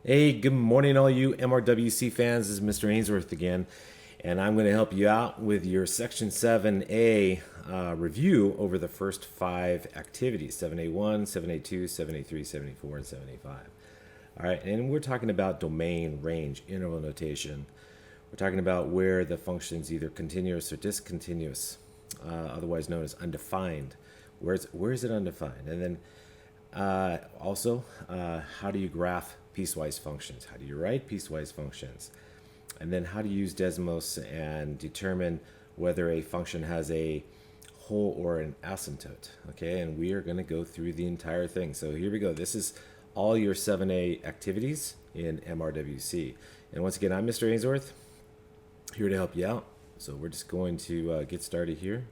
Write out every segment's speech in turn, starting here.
Hey, good morning, all you MRWC fans. This is Mr. Ainsworth again, and I'm going to help you out with your Section 7A review over the first 5 activities 7A1, 7A2, 7A3, 7A4, and 7A5. All right, and we're talking about domain, range, interval notation. We're talking about where the function is either continuous or discontinuous, otherwise known as undefined. Where is it undefined? And then how do you graph piecewise functions? How do you write piecewise functions? And then how to use Desmos and determine whether a function has a whole or an asymptote. Okay, and we are going to go through the entire thing. So here we go. This is all your 7A activities in MRWC. And once again, I'm Mr. Ainsworth, here to help you out. So we're just going to get started here.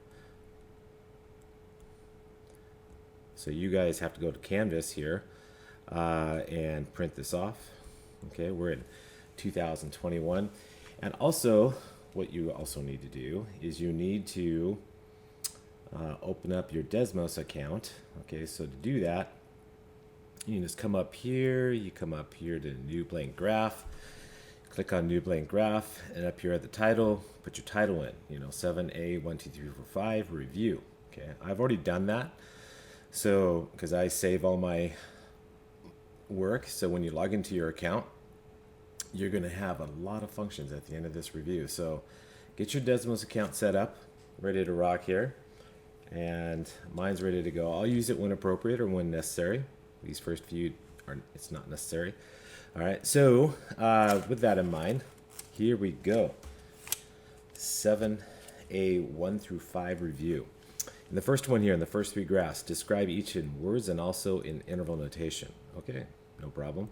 So you guys have to go to Canvas here and print this off. Okay, we're in 2021. And also, what you also need to do is you need to open up your Desmos account. Okay, so to do that, you can just come up here. You come up here to New Blank Graph. Click on New Blank Graph, and up here at the title, put your title in. 7A12345 Review. Okay, I've already done that. So, because I save all my work, so when you log into your account, you're going to have a lot of functions at the end of this review. So, get your Desmos account set up, ready to rock here, and mine's ready to go. I'll use it when appropriate or when necessary. These first few it's not necessary. All right, so with that in mind, here we go. 7A1 through 5 review. In the first one here, in the first 3 graphs, describe each in words and also in interval notation. Okay, no problem.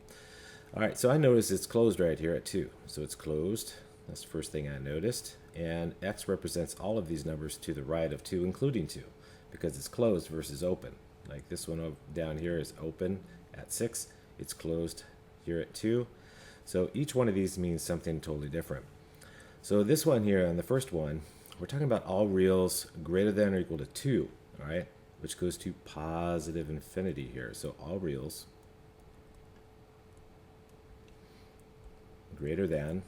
All right, so I noticed it's closed right here at 2. So it's closed. That's the first thing I noticed. And X represents all of these numbers to the right of 2, including 2, because it's closed versus open. Like this one down here is open at 6. It's closed here at 2. So each one of these means something totally different. So this one here, on the first one, we're talking about all reals greater than or equal to 2, all right, which goes to positive infinity here. So all reals greater than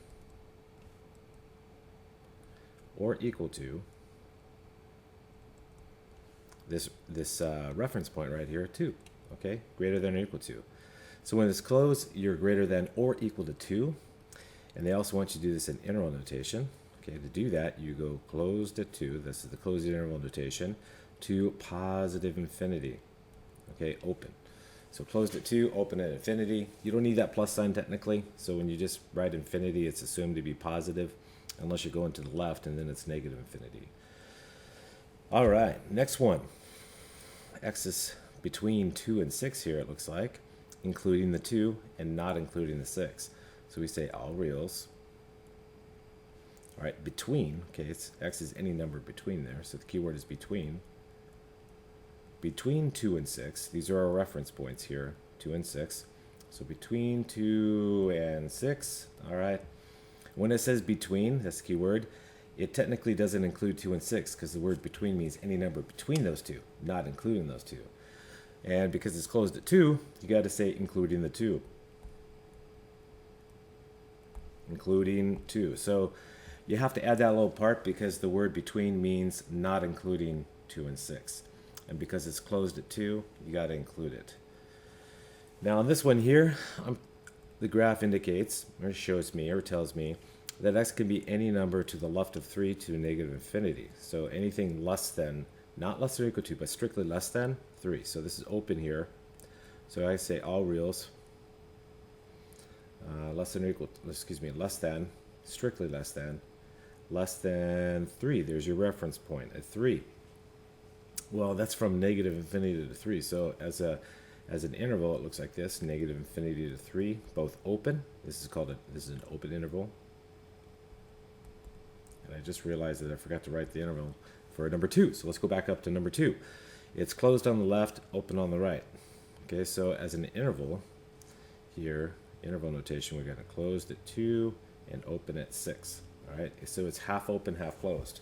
or equal to this reference point right here, 2, okay, greater than or equal to. So when it's closed, you're greater than or equal to 2, and they also want you to do this in interval notation. Okay, to do that, you go closed at 2. This is the closed interval notation to positive infinity. Okay, open. So closed at 2, open at infinity. You don't need that plus sign technically. So when you just write infinity, it's assumed to be positive, unless you're going to the left, and then it's negative infinity. All right, next one. X is between 2 and 6 here, it looks like, including the 2 and not including the 6. So we say all reals. All right, between, okay, X is any number between there, so the keyword is between. Between 2 and 6, these are our reference points here, 2 and 6. So between 2 and 6, all right. When it says between, that's the keyword, it technically doesn't include 2 and 6 because the word between means any number between those two, not including those two. And because it's closed at 2, you got to say including the 2. Including 2. So you have to add that little part because the word between means not including 2 and 6. And because it's closed at 2, you got to include it. Now on this one here, the graph indicates, or shows me, or tells me, that X can be any number to the left of 3 to negative infinity. So anything less than, not less than or equal to, but strictly less than 3. So this is open here. So I say all reals less than or equal, less than, strictly less than 3. There's your reference point at 3. Well, that's from negative infinity to 3. So as an interval, it looks like this: negative infinity to 3, both open. This is an open interval. And I just realized that I forgot to write the interval for number 2. So let's go back up to number 2. It's closed on the left, open on the right. Okay, so as an interval here, interval notation, we're going to closed at 2 and open at 6. All right, so it's half open, half closed.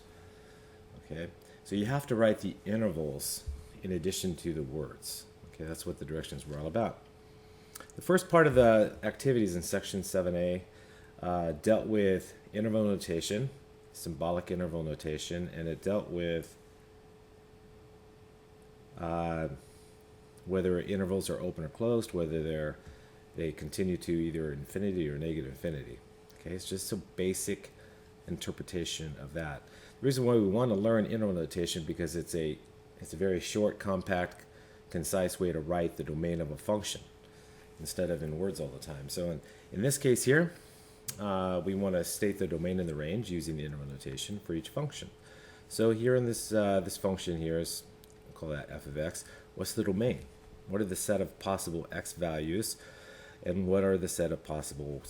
Okay, so you have to write the intervals in addition to the words. Okay, that's what the directions were all about. The first part of the activities in section 7a dealt with interval notation, symbolic interval notation, and it dealt with whether intervals are open or closed, whether they continue to either infinity or negative infinity. Okay, it's just a basic interpretation of that. The reason why we want to learn interval notation because it's a very short, compact, concise way to write the domain of a function instead of in words all the time. So in this case here, we want to state the domain and the range using the interval notation for each function. So here in this this function here is, we'll call that f of x. What's the domain? What are the set of possible x values, and what are the set of possible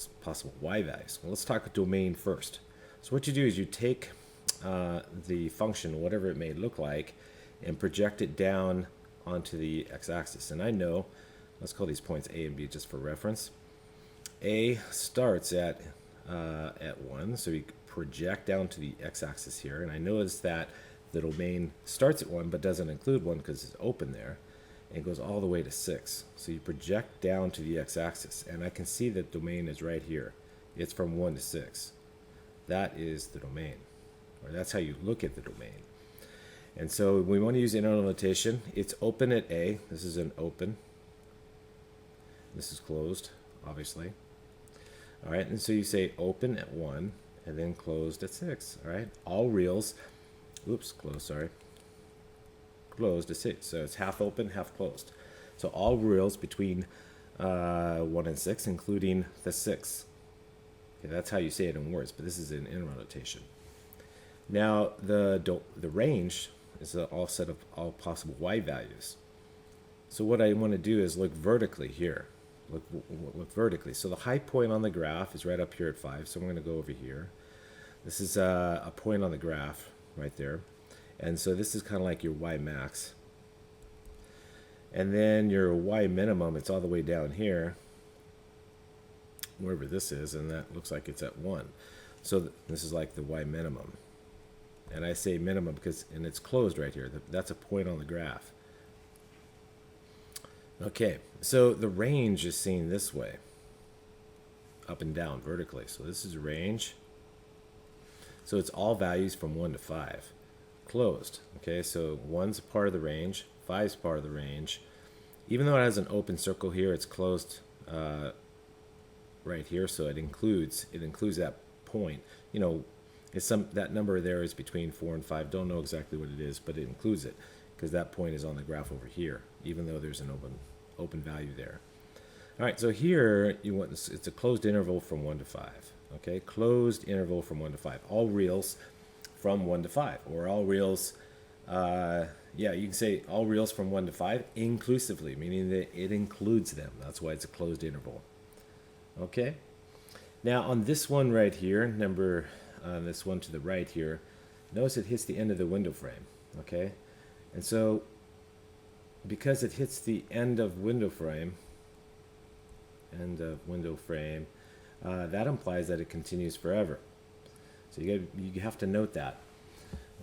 y values? Well, let's talk domain first. So what you do is you take the function, whatever it may look like, and project it down onto the x-axis. And I know, let's call these points A and B just for reference. A starts at 1, so we project down to the x-axis here, and I notice that the domain starts at 1 but doesn't include 1 because it's open there, and it goes all the way to 6. So you project down to the x-axis, and I can see that domain is right here. It's from 1 to 6. That is the domain, or that's how you look at the domain. And so we want to use interval notation. It's open at A. This is an open. This is closed, obviously. All right, and so you say open at 1 and then closed at 6. All right, all reals, closed at 6. So it's half open, half closed. So all reals between 1 and 6, including the 6. Okay, that's how you say it in words, but this is in interval notation. Now the range is all set of all possible y values. So what I want to do is look vertically here. Look vertically. So the high point on the graph is right up here at 5. So I'm going to go over here. This is a point on the graph right there. And so this is kind of like your y max. And then your y minimum, it's all the way down here, wherever this is, and that looks like it's at 1. So this is like the y minimum. And I say minimum because, and it's closed right here. That's a point on the graph. Okay, so the range is seen this way, up and down vertically. So this is range. So it's all values from 1 to 5. Closed. Okay, so 1's a part of the range, 5's part of the range. Even though it has an open circle here, it's closed right here, so it includes that point. You know, that number there is between 4 and 5. Don't know exactly what it is, but it includes it because that point is on the graph over here, even though there's an open value there. All right, so here it's a closed interval from 1 to 5. Okay, closed interval from 1 to 5. All reals from 1 to 5, or all reals. Yeah, you can say all reals from 1 to 5 inclusively, meaning that it includes them. That's why it's a closed interval. Okay. Now on this one right here, this one to the right here, notice it hits the end of the window frame. Okay, and so because it hits the end of window frame, that implies that it continues forever. So you have to note that.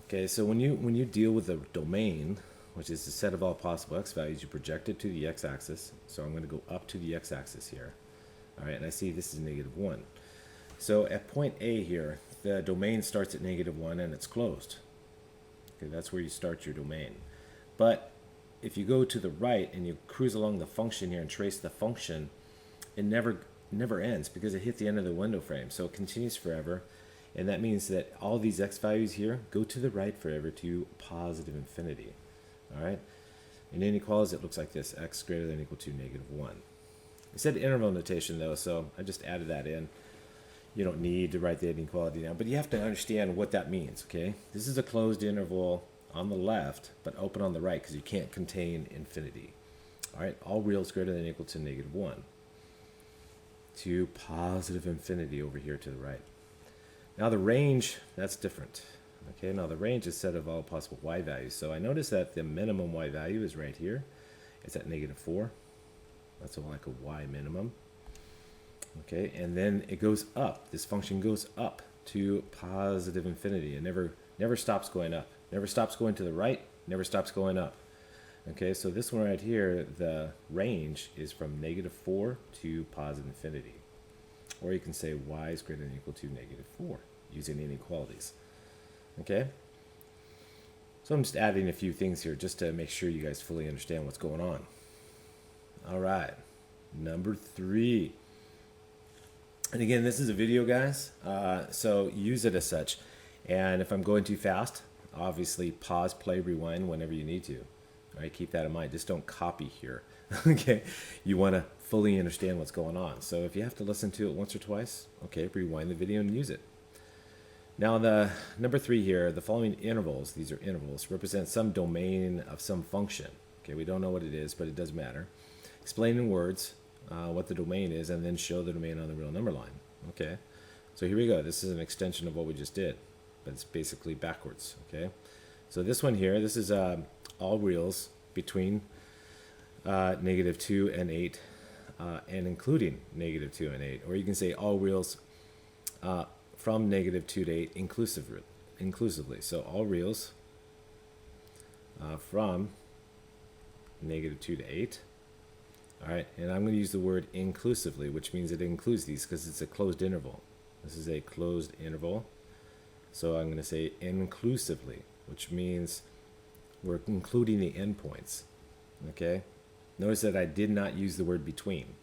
Okay, so when you deal with a domain, which is the set of all possible x values, you project it to the x-axis. So I'm going to go up to the x-axis here. All right, and I see this is -1. So at point A here, the domain starts at -1 and it's closed. Okay, that's where you start your domain. But if you go to the right and you cruise along the function here and trace the function, it never ends because it hit the end of the window frame. So it continues forever. And that means that all these x values here go to the right forever to positive infinity. All right? In inequalities, it looks like this, x greater than or equal to -1. I said interval notation, though, so I just added that in. You don't need to write the inequality down, but you have to understand what that means, okay? This is a closed interval on the left, but open on the right because you can't contain infinity. All right? All reals greater than or equal to -1 to positive infinity over here to the right. Now the range, that's different. Okay, now the range is set of all possible y values. So I notice that the minimum y value is right here. It's at -4. That's like a y minimum. Okay, and then it goes up. This function goes up to positive infinity. It never stops going up. Never stops going to the right, never stops going up. Okay, so this one right here, the range is from -4 to positive infinity. Or you can say y is greater than or equal to -4 using inequalities. Okay? So I'm just adding a few things here just to make sure you guys fully understand what's going on. All right, number 3. And again, this is a video, guys, so use it as such. And if I'm going too fast, obviously pause, play, rewind whenever you need to. All right, keep that in mind. Just don't copy here. Okay, you want to fully understand what's going on. So if you have to listen to it once or twice, okay, rewind the video and use it. Now the number 3 here, the following intervals, these are intervals, represent some domain of some function. Okay, we don't know what it is, but it does matter. Explain in words what the domain is, and then show the domain on the real number line. Okay, so here we go. This is an extension of what we just did, but it's basically backwards. Okay, so this one here, this is all reals between -2 and 8, and including -2 and 8, or you can say all reals from -2 to 8 inclusively. So all reals from -2 to 8. All right, and I'm going to use the word inclusively, which means it includes these because it's a closed interval. This is a closed interval. So I'm going to say inclusively, which means we're including the endpoints. Okay? Notice that I did not use the word between.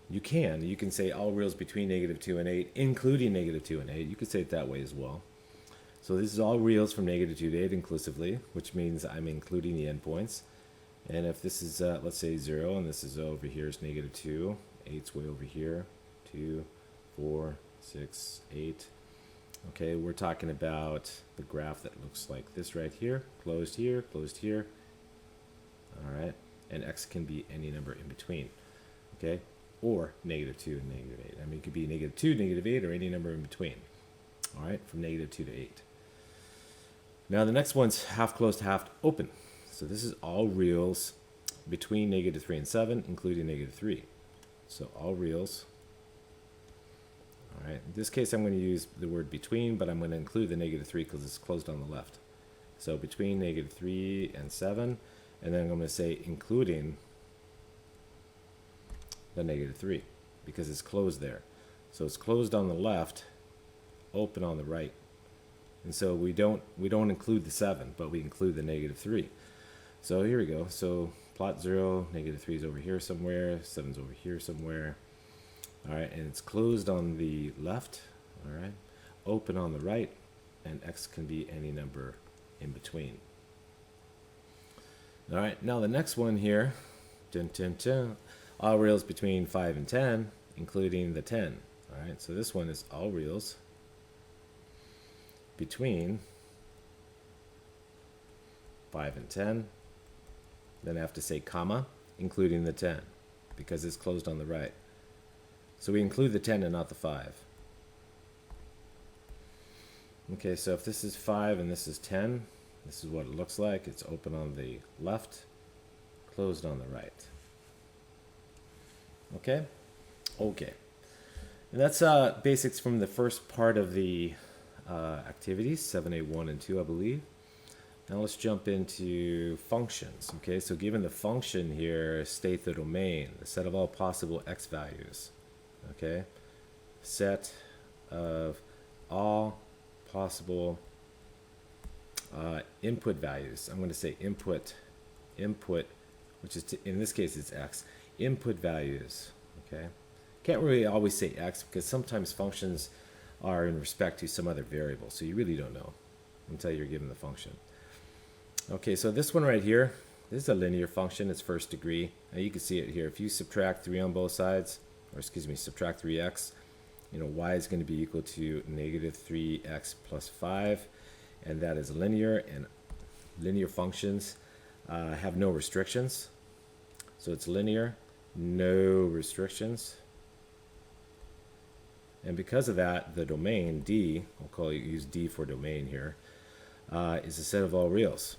You can say all reals between -2 and 8, including -2 and 8. You could say it that way as well. So this is all reals from -2 to 8 inclusively, which means I'm including the endpoints. And if this is, let's say 0, and this is over here is -2, 8's way over here, 2, 4, 6, 8. Okay, we're talking about the graph that looks like this right here, closed here, closed here. All right, and x can be any number in between, okay, or -2 and -8. I mean, it could be -2, -8, or any number in between. All right, from -2 to 8. Now the next one's half closed, half open. So this is all reals between -3 and 7, including -3. So all reals. All right, in this case I'm going to use the word between, but I'm going to include the -3 because it's closed on the left. So between -3 and 7, and then I'm going to say including the -3 because it's closed there. So it's closed on the left, open on the right. And so we don't include the 7, but we include the -3. So here we go. So plot 0, -3 is over here somewhere, 7's over here somewhere. All right, and it's closed on the left, all right, open on the right, and x can be any number in between. All right, now the next one here, dun, dun, dun, all reals between 5 and 10, including the 10. All right, so this one is all reals between 5 and 10. Then I have to say comma, including the 10, because it's closed on the right. So we include the 10 and not the 5. Okay, so if this is 5 and this is 10, this is what it looks like. It's open on the left, closed on the right. Okay? Okay. And that's basics from the first part of the activities, 7A1 and 2, I believe. Now let's jump into functions. Okay, so given the function here, state the domain, the set of all possible x values. Okay, set of all possible input values. I'm going to say input, which is in this case it's x. Input values. Okay, can't really always say x because sometimes functions are in respect to some other variable, so you really don't know until you're given the function. Okay, so this one right here, this is a linear function. It's first degree. Now you can see it here. If you subtract 3 on both sides, or excuse me, subtract 3x, you know, y is going to be equal to -3x plus 5, and that is linear, and linear functions have no restrictions. So it's linear, no restrictions. And because of that, the domain, D, use D for domain here, is a set of all reals.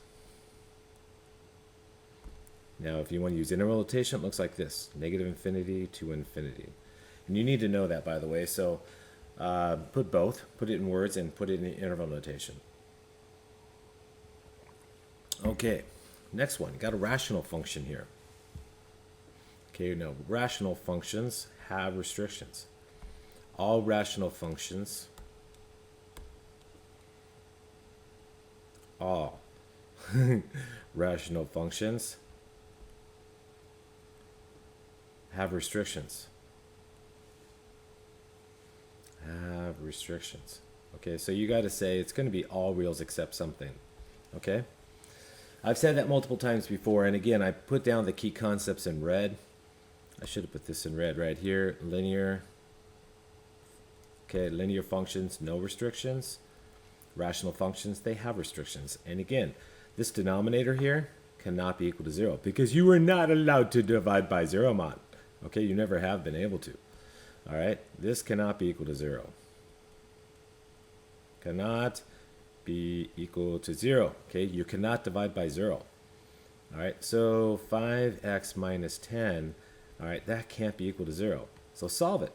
Now, if you want to use interval notation, it looks like this, -infinity to infinity. And you need to know that, by the way, so put both, put it in words and put it in interval notation. Okay, Next one, got a rational function here. Okay, now rational functions have restrictions. All rational functions, all rational functions have restrictions. Have restrictions. Okay, so you got to say it's going to be all reals except something. Okay, I've said that multiple times before, and again, I put down the key concepts in red. I should have put this in red right here. Linear. Okay, linear functions, no restrictions. Rational functions, they have restrictions. And again, this denominator here cannot be equal to 0 because you are not allowed to divide by 0, man. Okay, you never have been able to. All right, this cannot be equal to 0. Cannot be equal to 0. Okay, you cannot divide by 0. All right, so 5x minus 10, all right, that can't be equal to 0. So solve it.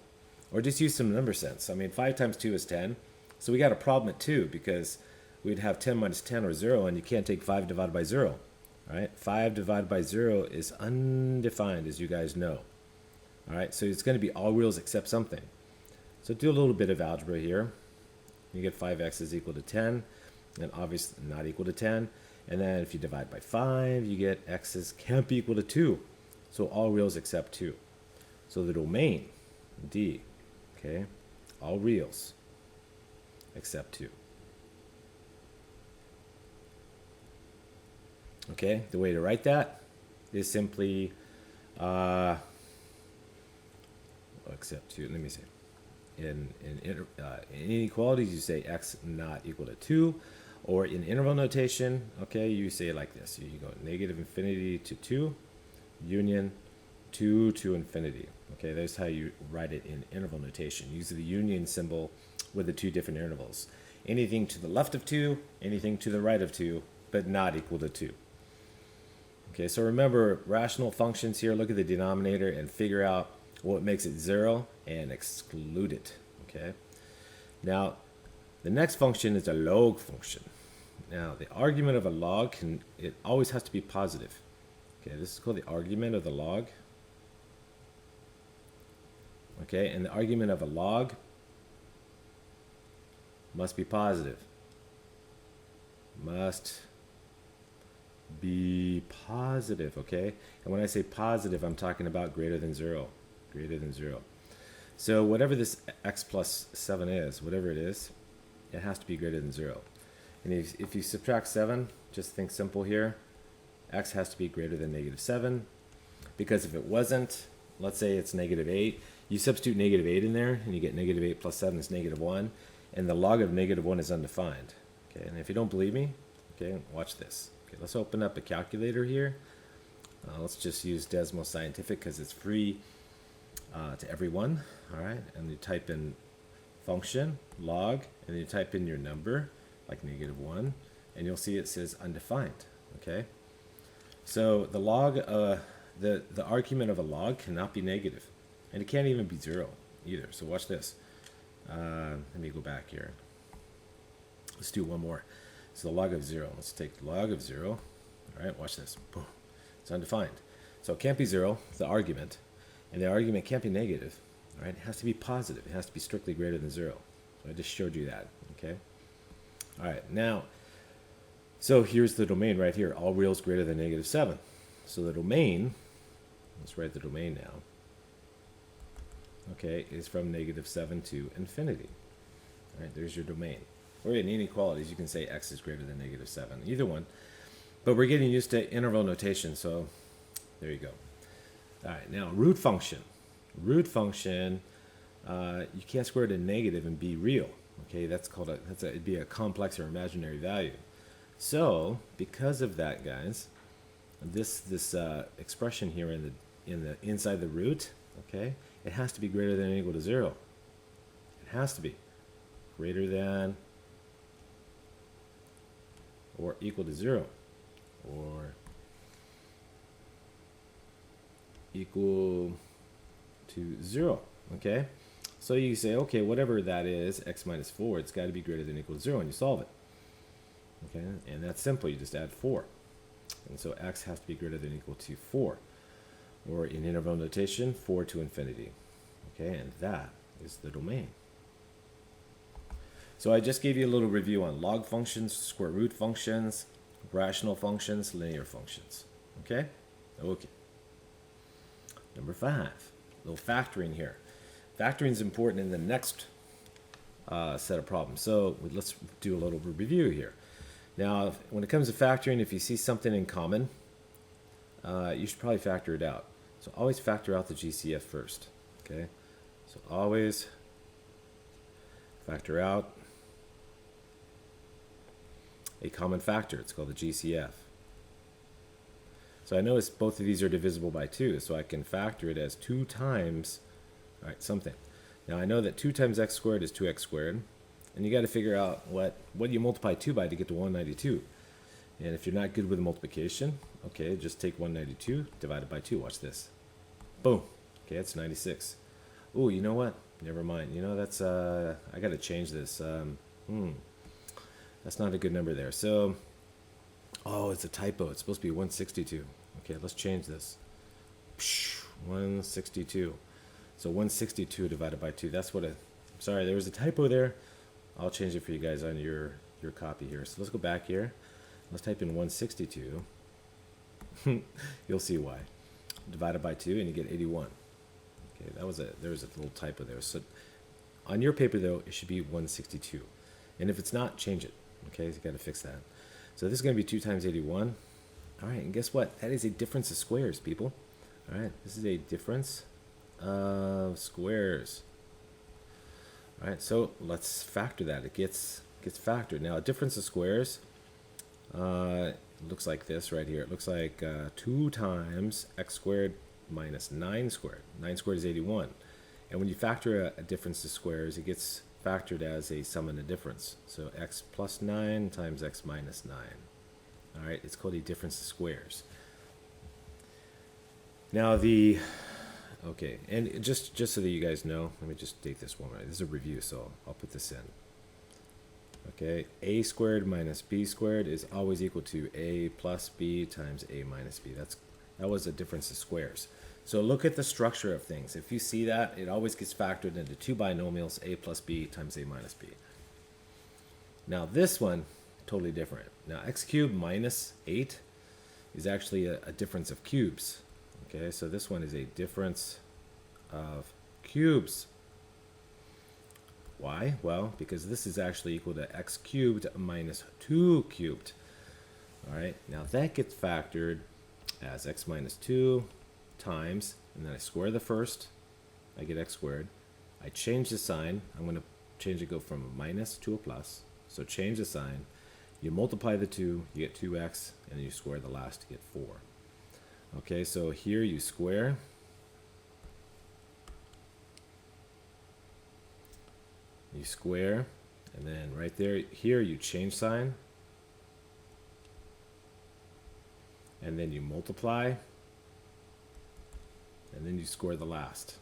Or just use some number sense. I mean, 5 times 2 is 10. So we got a problem at 2 because we'd have 10 minus 10 or 0, and you can't take 5 divided by 0. All right, 5 divided by 0 is undefined, as you guys know. All right, so it's going to be all reals except something. So do a little bit of algebra here. You get 5x is equal to 10, and obviously not equal to 10. And then if you divide by 5, you get x's can't be equal to 2. So all reals except 2. So the domain, D, okay, all reals except 2. Okay, the way to write that is simply except 2. Let me see. In inequalities, you say x not equal to 2, or in interval notation, okay, you say it like this. You go negative infinity to 2, union 2 to infinity. Okay, that's how you write it in interval notation. Use the union symbol with the two different intervals. Anything to the left of 2, anything to the right of 2, but not equal to 2. Okay, so remember rational functions here. Look at the denominator and figure out what makes it 0 and exclude it. Okay, now the next function is a log function. Now the argument of a log it always has to be positive. Okay, this is called the argument of the log. Okay, and the argument of a log must be positive. Must be positive, okay? And when I say positive, I'm talking about greater than 0. Greater than 0. So whatever this x plus 7 is, whatever it is, it has to be greater than 0. And if you subtract 7, just think simple here. X has to be greater than negative 7. Because if it wasn't, let's say it's negative 8, you substitute negative 8 in there, and you get negative 8 plus 7 is negative 1. And the log of negative 1 is undefined. Okay, and if you don't believe me, okay, watch this. Okay, let's open up a calculator here. Let's just use Desmos Scientific because it's free to everyone. All right, and you type in function, log, and you type in your number, like negative 1, and you'll see it says undefined. Okay, so the log, the argument of a log cannot be negative, and it can't even be 0 either. So watch this. Let me go back here. Let's do one more. So the log of 0. Let's take the log of 0. All right, watch this. Boom. It's undefined. So it can't be 0, the argument. And the argument can't be negative. All right, it has to be positive. It has to be strictly greater than 0. So I just showed you that. Okay. All right, now, so here's the domain right here. All reals greater than negative 7. So the domain, let's write the domain now. Okay, is from negative 7 to infinity. All right, there's your domain. Or in inequalities, you can say x is greater than negative 7. Either one. But we're getting used to interval notation, so there you go. All right, now root function. Root function, you can't square it in negative and be real. Okay, it'd be a complex or imaginary value. So because of that, guys, this expression here inside the root, okay, it has to be greater than or equal to 0. It has to be greater than or equal to 0, or equal to 0. Okay, so you say, okay, whatever that is, x minus 4, it's got to be greater than or equal to 0, and you solve it. Okay, and that's simple. You just add 4. And so x has to be greater than or equal to 4. Or in interval notation, 4 to infinity. Okay, and that is the domain. So I just gave you a little review on log functions, square root functions, rational functions, linear functions. Okay? Okay. Number 5, a little factoring here. Factoring is important in the next set of problems. So let's do a little review here. Now, when it comes to factoring, if you see something in common, you should probably factor it out. So always factor out the GCF first. Okay? So always factor out a common factor. It's called the GCF. So I notice both of these are divisible by 2, so I can factor it as 2 times, all right, something. Now I know that 2 times x squared is 2x squared, and you got to figure out what you multiply 2 by to get to 192. And if you're not good with multiplication, okay, just take 192 divided by 2. Watch this. Boom. Okay, that's 96. Oh, you know what? Never mind. You know, that's I got to change this. That's not a good number there. So, oh, it's a typo. It's supposed to be 162. Okay, let's change this. 162. So 162 divided by 2. That's what sorry, there was a typo there. I'll change it for you guys on your copy here. So let's go back here. Let's type in 162. You'll see why. Divided by 2 and you get 81. Okay, there was a little typo there. So on your paper though, it should be 162. And if it's not, change it. Okay, so you got to fix that. So this is going to be 2 times 81. All right, and guess what? That is a difference of squares, people. All right, this is a difference of squares. All right, so let's factor that. It gets factored. Now, a difference of squares looks like this right here. It looks like 2 times x squared minus 9 squared. 9 squared is 81. And when you factor a difference of squares, it gets factored as a sum and a difference. So x plus 9 times x minus 9. All right, it's called a difference of squares. Now okay, and just so that you guys know, let me just date this one right. This is a review, so I'll put this in. Okay, a squared minus b squared is always equal to a plus b times a minus b. That was a difference of squares. So look at the structure of things. If you see that, it always gets factored into 2 binomials, a plus b times a minus b. Now this one, totally different. Now x cubed minus 8 is actually a difference of cubes. Okay, so this one is a difference of cubes. Why? Well, because this is actually equal to x cubed minus 2 cubed. All right, now that gets factored as x minus 2 times, and then I square the first, I get x squared. I change the sign. I'm going to change it, go from a minus to a plus. So change the sign. You multiply the 2, you get 2x, and then you square the last to get 4. Okay, so here you square. You square, and then right there, here you change sign. And then you multiply. And then you score the last.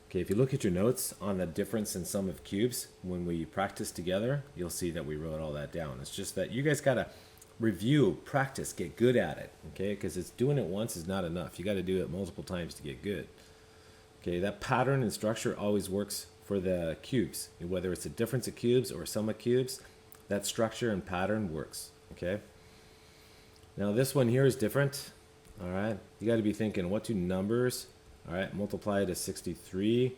Okay, if you look at your notes on the difference in sum of cubes, when we practice together, you'll see that we wrote all that down. It's just that you guys got to review, practice, get good at it, okay? Because it's doing it once is not enough. You got to do it multiple times to get good. Okay, that pattern and structure always works for the cubes. Whether it's a difference of cubes or sum of cubes, that structure and pattern works, okay? Now this one here is different. All right, you got to be thinking, what do numbers, all right, multiply to 63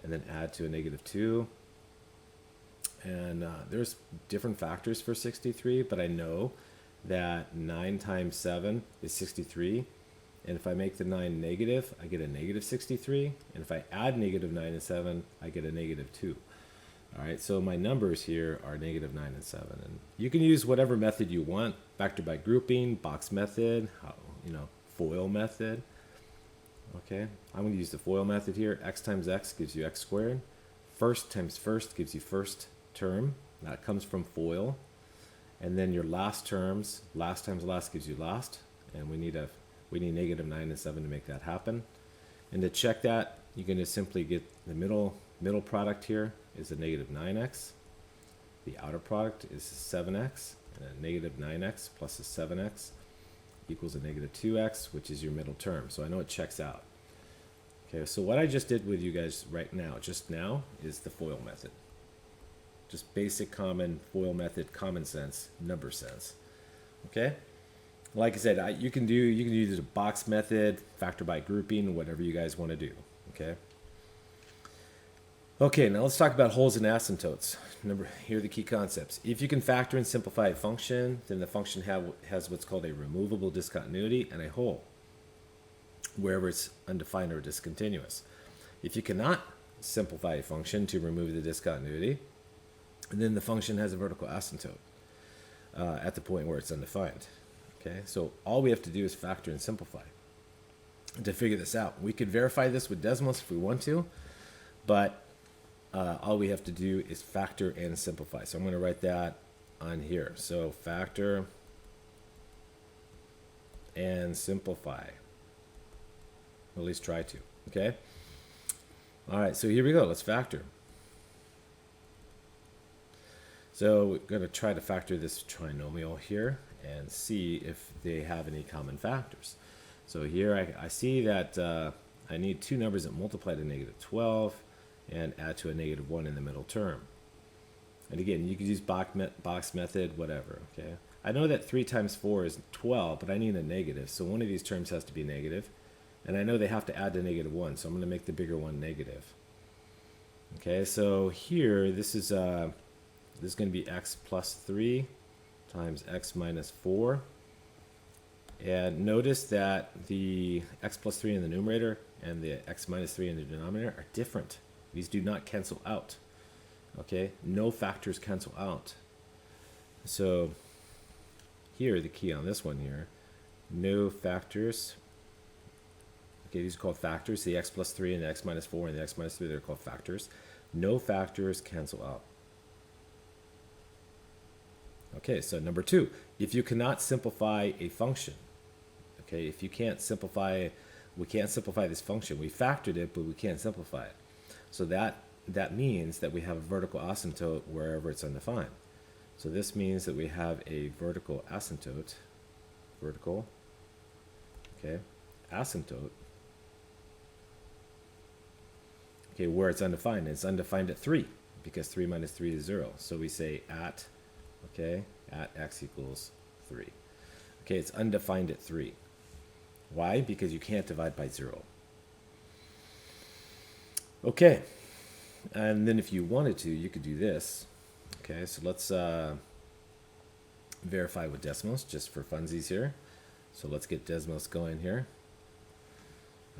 and then add to a negative 2. And there's different factors for 63, but I know that 9 times 7 is 63. And if I make the 9 negative, I get a negative 63. And if I add negative 9 and 7, I get a negative 2. All right, so my numbers here are negative 9 and 7. And you can use whatever method you want, factor by grouping, box method, FOIL method. Okay, I'm going to use the FOIL method here. X times x gives you x squared. First times first gives you first term. That comes from FOIL. And then your last terms, last times last gives you last. And we need negative 9 and 7 to make that happen. And to check that, you're going to simply get the middle product here is a negative 9x. The outer product is 7x. And a negative 9x plus a 7x. equals a negative 2x, which is your middle term. So I know it checks out. Okay, so what I just did with you guys right now, just now, is the FOIL method. Just basic common FOIL method, common sense, number sense. Okay? Like I said, you can use a box method, factor by grouping, whatever you guys want to do. Okay? Okay, now let's talk about holes and asymptotes. Here are the key concepts. If you can factor and simplify a function, then the function has what's called a removable discontinuity and a hole, wherever it's undefined or discontinuous. If you cannot simplify a function to remove the discontinuity, then the function has a vertical asymptote at the point where it's undefined. Okay, so all we have to do is factor and simplify to figure this out. We could verify this with Desmos if we want to, but all we have to do is factor and simplify. So I'm going to write that on here. So factor and simplify. Or at least try to. Okay? All right, so here we go. Let's factor. So we're going to try to factor this trinomial here and see if they have any common factors. So here I see that I need two numbers that multiply to negative 12 and add to a negative 1 in the middle term. And again, you could use box method, whatever. Okay. I know that 3 times 4 is 12, but I need a negative, so one of these terms has to be negative. And I know they have to add to negative 1, so I'm going to make the bigger one negative. Okay, so here, this is going to be x plus 3 times x minus 4. And notice that the x plus 3 in the numerator and the x minus 3 in the denominator are different. These do not cancel out. Okay, no factors cancel out. So here, the key on this one here, no factors. Okay, these are called factors. The x plus 3 and the x minus 4 and the x minus 3, they're called factors. No factors cancel out. Okay, so number 2, if you cannot simplify a function, okay, if you can't simplify, we can't simplify this function. We factored it, but we can't simplify it. So that means that we have a vertical asymptote wherever it's undefined. So this means that we have a vertical asymptote, okay, asymptote, okay, where it's undefined. It's undefined at 3 because 3 minus 3 is 0. So we say at, okay, at x equals 3. Okay, it's undefined at 3. Why? Because you can't divide by 0. Okay, and then if you wanted to, you could do this. Okay, so let's verify with Desmos just for funsies here. So let's get Desmos going here.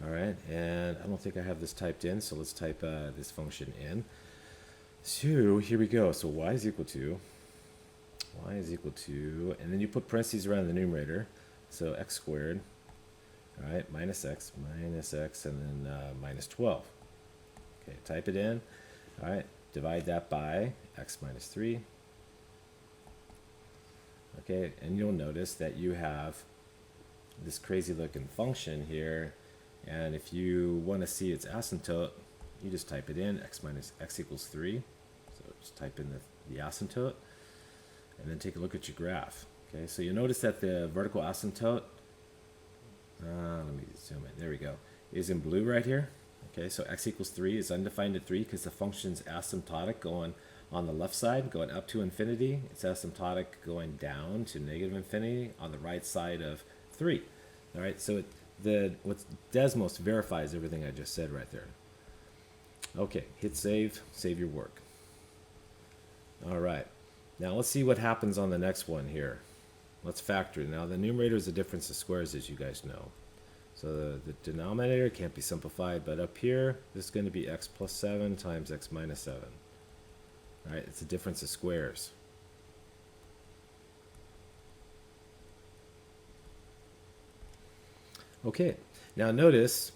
All right, and I don't think I have this typed in, so let's type this function in. So here we go. So y is equal to, and then you put parentheses around the numerator. So x squared, all right, minus x, and then minus 12. Okay, type it in. All right, divide that by x minus 3. Okay, and you'll notice that you have this crazy looking function here. And if you want to see its asymptote, you just type it in, x equals 3. So just type in the asymptote, and then take a look at your graph. Okay, so you notice that the vertical asymptote, let me zoom in, there we go, is in blue right here. Okay, so x equals 3 is undefined at 3 because the function's asymptotic going on the left side, going up to infinity. It's asymptotic going down to negative infinity on the right side of 3. All right, so what Desmos verifies everything I just said right there. Okay, hit save, save your work. All right, now let's see what happens on the next one here. Let's factor. Now the numerator is the difference of squares, as you guys know. So the denominator can't be simplified, but up here, this is going to be x plus 7 times x minus 7. All right, it's the difference of squares. Okay, now notice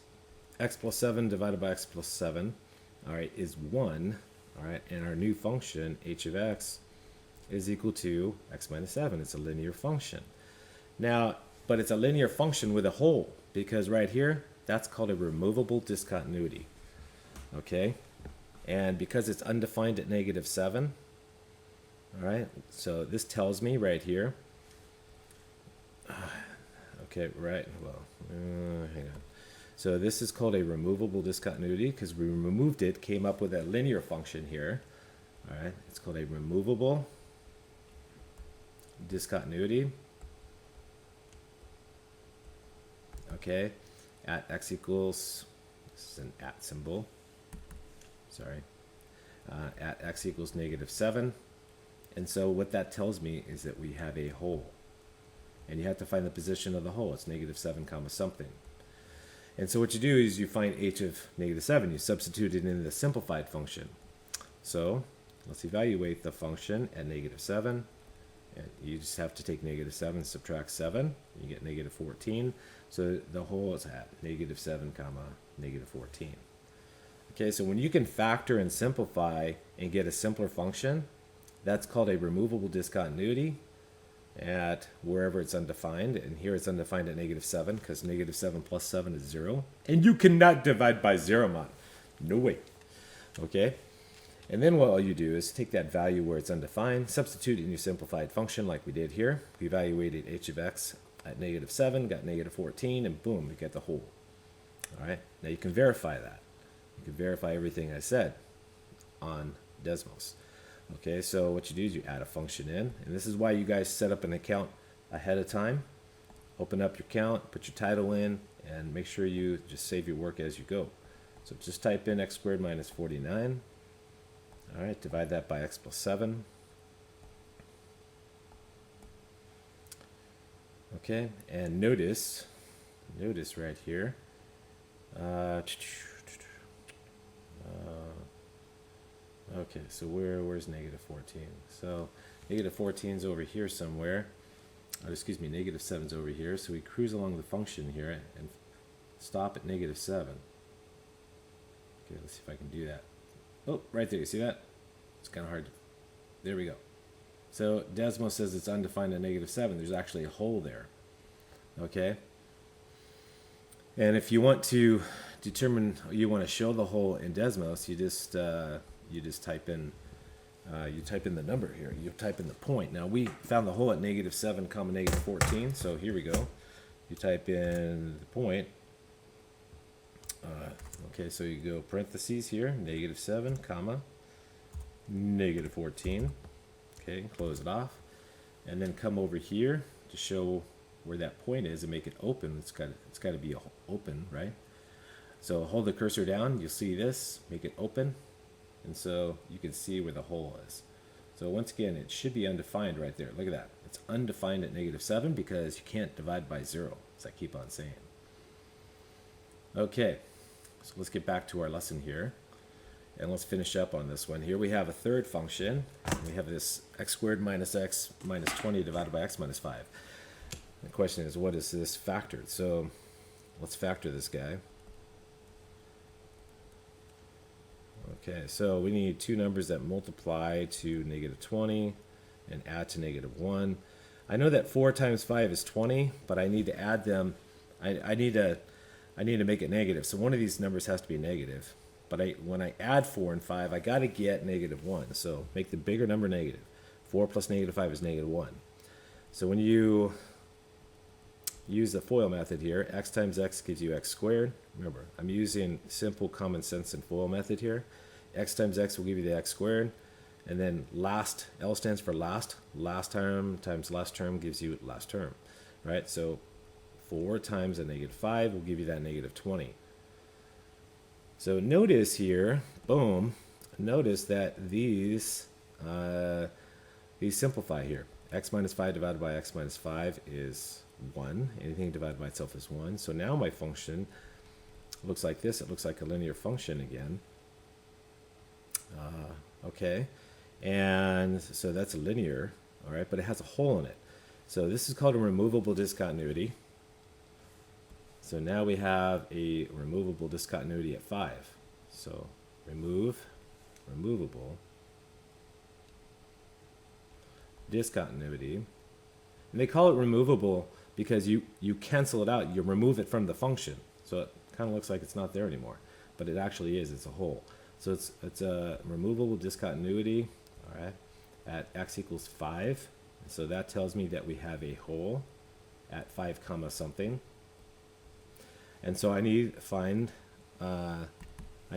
x plus 7 divided by x plus 7, all right, is 1, all right, and our new function, h of x, is equal to x minus 7. It's a linear function. Now, but it's a linear function with a hole, because right here, that's called a removable discontinuity, okay? And because it's undefined at negative 7, all right, so this tells me right here, Okay, right. Well, hang on. So this is called a removable discontinuity because we removed it, came up with a linear function here. All right, it's called a removable discontinuity. Okay, at x equals, this is an at symbol, sorry, at x equals -7. And so what that tells me is that we have a hole. And you have to find the position of the hole. It's -7 comma something. And so what you do is you find h of -7. You substitute it in the simplified function. So let's evaluate the function at -7. And you just have to take -7, subtract 7. You get -14. So the hole is at -7 comma -14. Okay, so when you can factor and simplify and get a simpler function, that's called a removable discontinuity at wherever it's undefined. And here it's undefined at -7 because -7 plus 7 is 0. And you cannot divide by 0, man. No way. Okay? And then what all you do is take that value where it's undefined, substitute it in your simplified function like we did here. We evaluated h of x at -7, got -14, and boom, we get the whole. All right? Now you can verify that. You can verify everything I said on Desmos. Okay, so what you do is you add a function in, and this is why you guys set up an account ahead of time. Open up your account, put your title in, and make sure you just save your work as you go. So just type in x squared minus 49. All right, divide that by x plus 7. Okay, and notice right here. Okay, so where's -14? So -14 is over here somewhere. Or excuse me, -7 is over here. So we cruise along the function here and stop at -7. Okay, let's see if I can do that. Oh, right there. You see that? It's kind of hard. There we go. So Desmos says it's undefined at -7. There's actually a hole there. Okay. And if you want to determine, you want to show the hole in Desmos, you just type in the number here. You type in the point. Now we found the hole at -7 comma -14. So here we go. You type in the point. Okay, so you go parentheses here, -7 comma -14. Okay, close it off, and then come over here to show where that point is and make it open. It's got to be open, right? So hold the cursor down. You'll see this. Make it open, and so you can see where the hole is. So once again, it should be undefined right there. Look at that. It's undefined at -7 because you can't divide by 0, as I keep on saying. Okay, so let's get back to our lesson here. And let's finish up on this one. Here we have a third function. We have this x squared minus x minus 20 divided by x minus 5. The question is, what is this factored? So let's factor this guy. Okay, so we need two numbers that multiply to -20 and add to -1. I know that 4 times 5 is 20, but I need to add them. I need to make it negative. So one of these numbers has to be negative. But when I add 4 and 5, I got to get -1. So make the bigger number negative. 4 plus -5 is -1. So when you use the FOIL method here, x times x gives you x squared. Remember, I'm using simple common sense and FOIL method here. X times x will give you the x squared. And then last, L stands for last. Last term times last term gives you last term. Right? So 4 times a -5 will give you that -20. So notice here, boom, notice that these simplify here. X minus 5 divided by x minus 5 is 1. Anything divided by itself is 1. So now my function looks like this. It looks like a linear function again. Okay, and so that's a linear, all right, but it has a hole in it. So this is called a removable discontinuity. So now we have a removable discontinuity at 5. So removable discontinuity. And they call it removable because you cancel it out. You remove it from the function. So it kind of looks like it's not there anymore. But it actually is. It's a hole. So it's a removable discontinuity, all right, at x equals 5. And so that tells me that we have a hole at 5 comma something. And so I need to find, I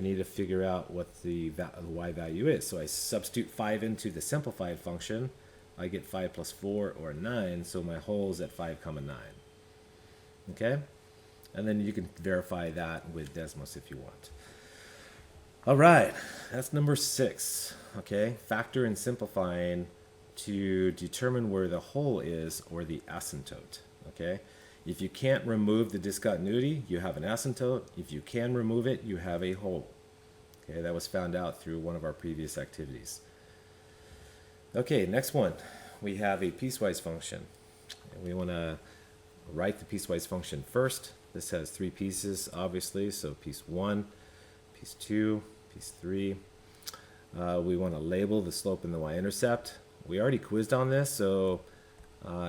need to figure out what the y value is. So I substitute 5 into the simplified function. I get 5 plus 4 or 9, so my whole is at 5 comma 9. Okay? And then you can verify that with Desmos if you want. All right, that's number 6. Okay, factor and simplifying to determine where the whole is or the asymptote. Okay, if you can't remove the discontinuity, you have an asymptote. If you can remove it, you have a whole. Okay, that was found out through one of our previous activities. Okay, next one, we have a piecewise function. And we want to write the piecewise function first. This has 3 pieces, obviously, so piece 1, piece 2, piece 3. We want to label the slope and the y-intercept. We already quizzed on this, so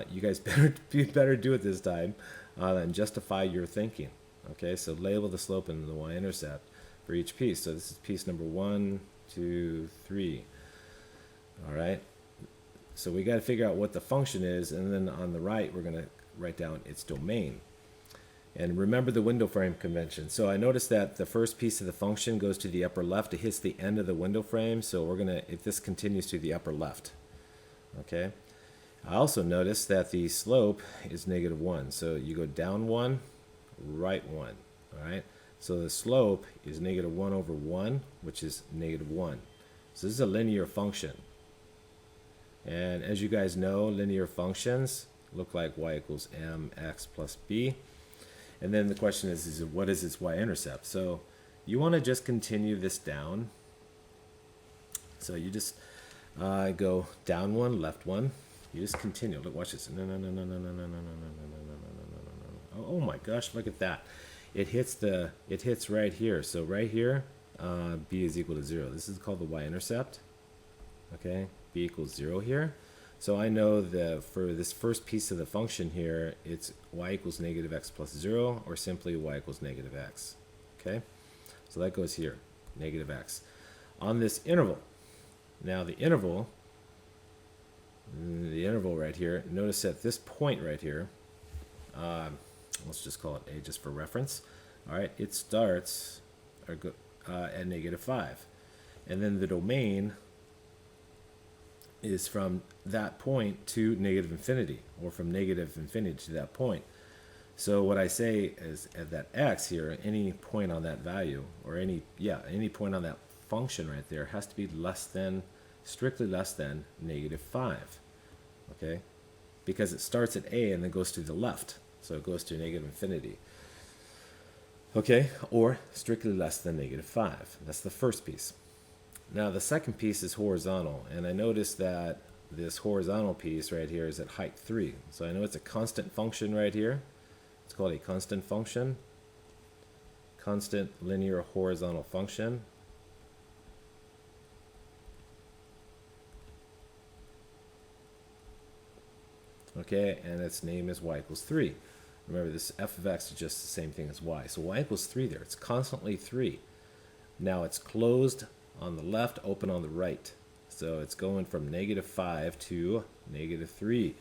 you guys better do it this time and justify your thinking. Okay, so label the slope and the y-intercept for each piece. So this is piece number 1, 2, 3. All right. So we got to figure out what the function is, and then on the right we're going to write down its domain. And remember the window frame convention. So I noticed that the first piece of the function goes to the upper left. It hits the end of the window frame, so we're going to, if this continues to the upper left. Okay. I also noticed that the slope is -1. So you go down 1, right 1. All right. So the slope is -1 over 1, which is -1. So this is a linear function. And as you guys know, linear functions look like y equals mx plus b. And then the question is what is its y-intercept? So you want to just continue this down. So you just go down 1, left 1. You just continue. Look, watch this. No. Oh my gosh, look at that. It hits right here. So right here, b is equal to 0. This is called the y-intercept. Okay, b equals 0 here. So I know that for this first piece of the function here, it's y equals -x plus 0, or simply y equals -x. Okay, so that goes here, -x. On this interval, now the interval right here, notice at this point right here, let's just call it a just for reference. All right, it starts at -5. And then the domain is from that point to -infinity, or from -infinity to that point. So what I say is at that x here, any point on that value, or any point on that function right there has to be less than, strictly less than -5. Okay, because it starts at a and then goes to the left, so it goes to -infinity. Okay, or strictly less than -5. That's the first piece. Now the second piece is horizontal, and I noticed that this horizontal piece right here is at height 3. So I know it's a constant function right here. It's called a constant function. Constant linear horizontal function. Okay, and its name is y equals 3. Remember, this f of x is just the same thing as y. So y equals 3 there. It's constantly 3. Now it's closed on the left, open on the right. So it's going from -5 to -3.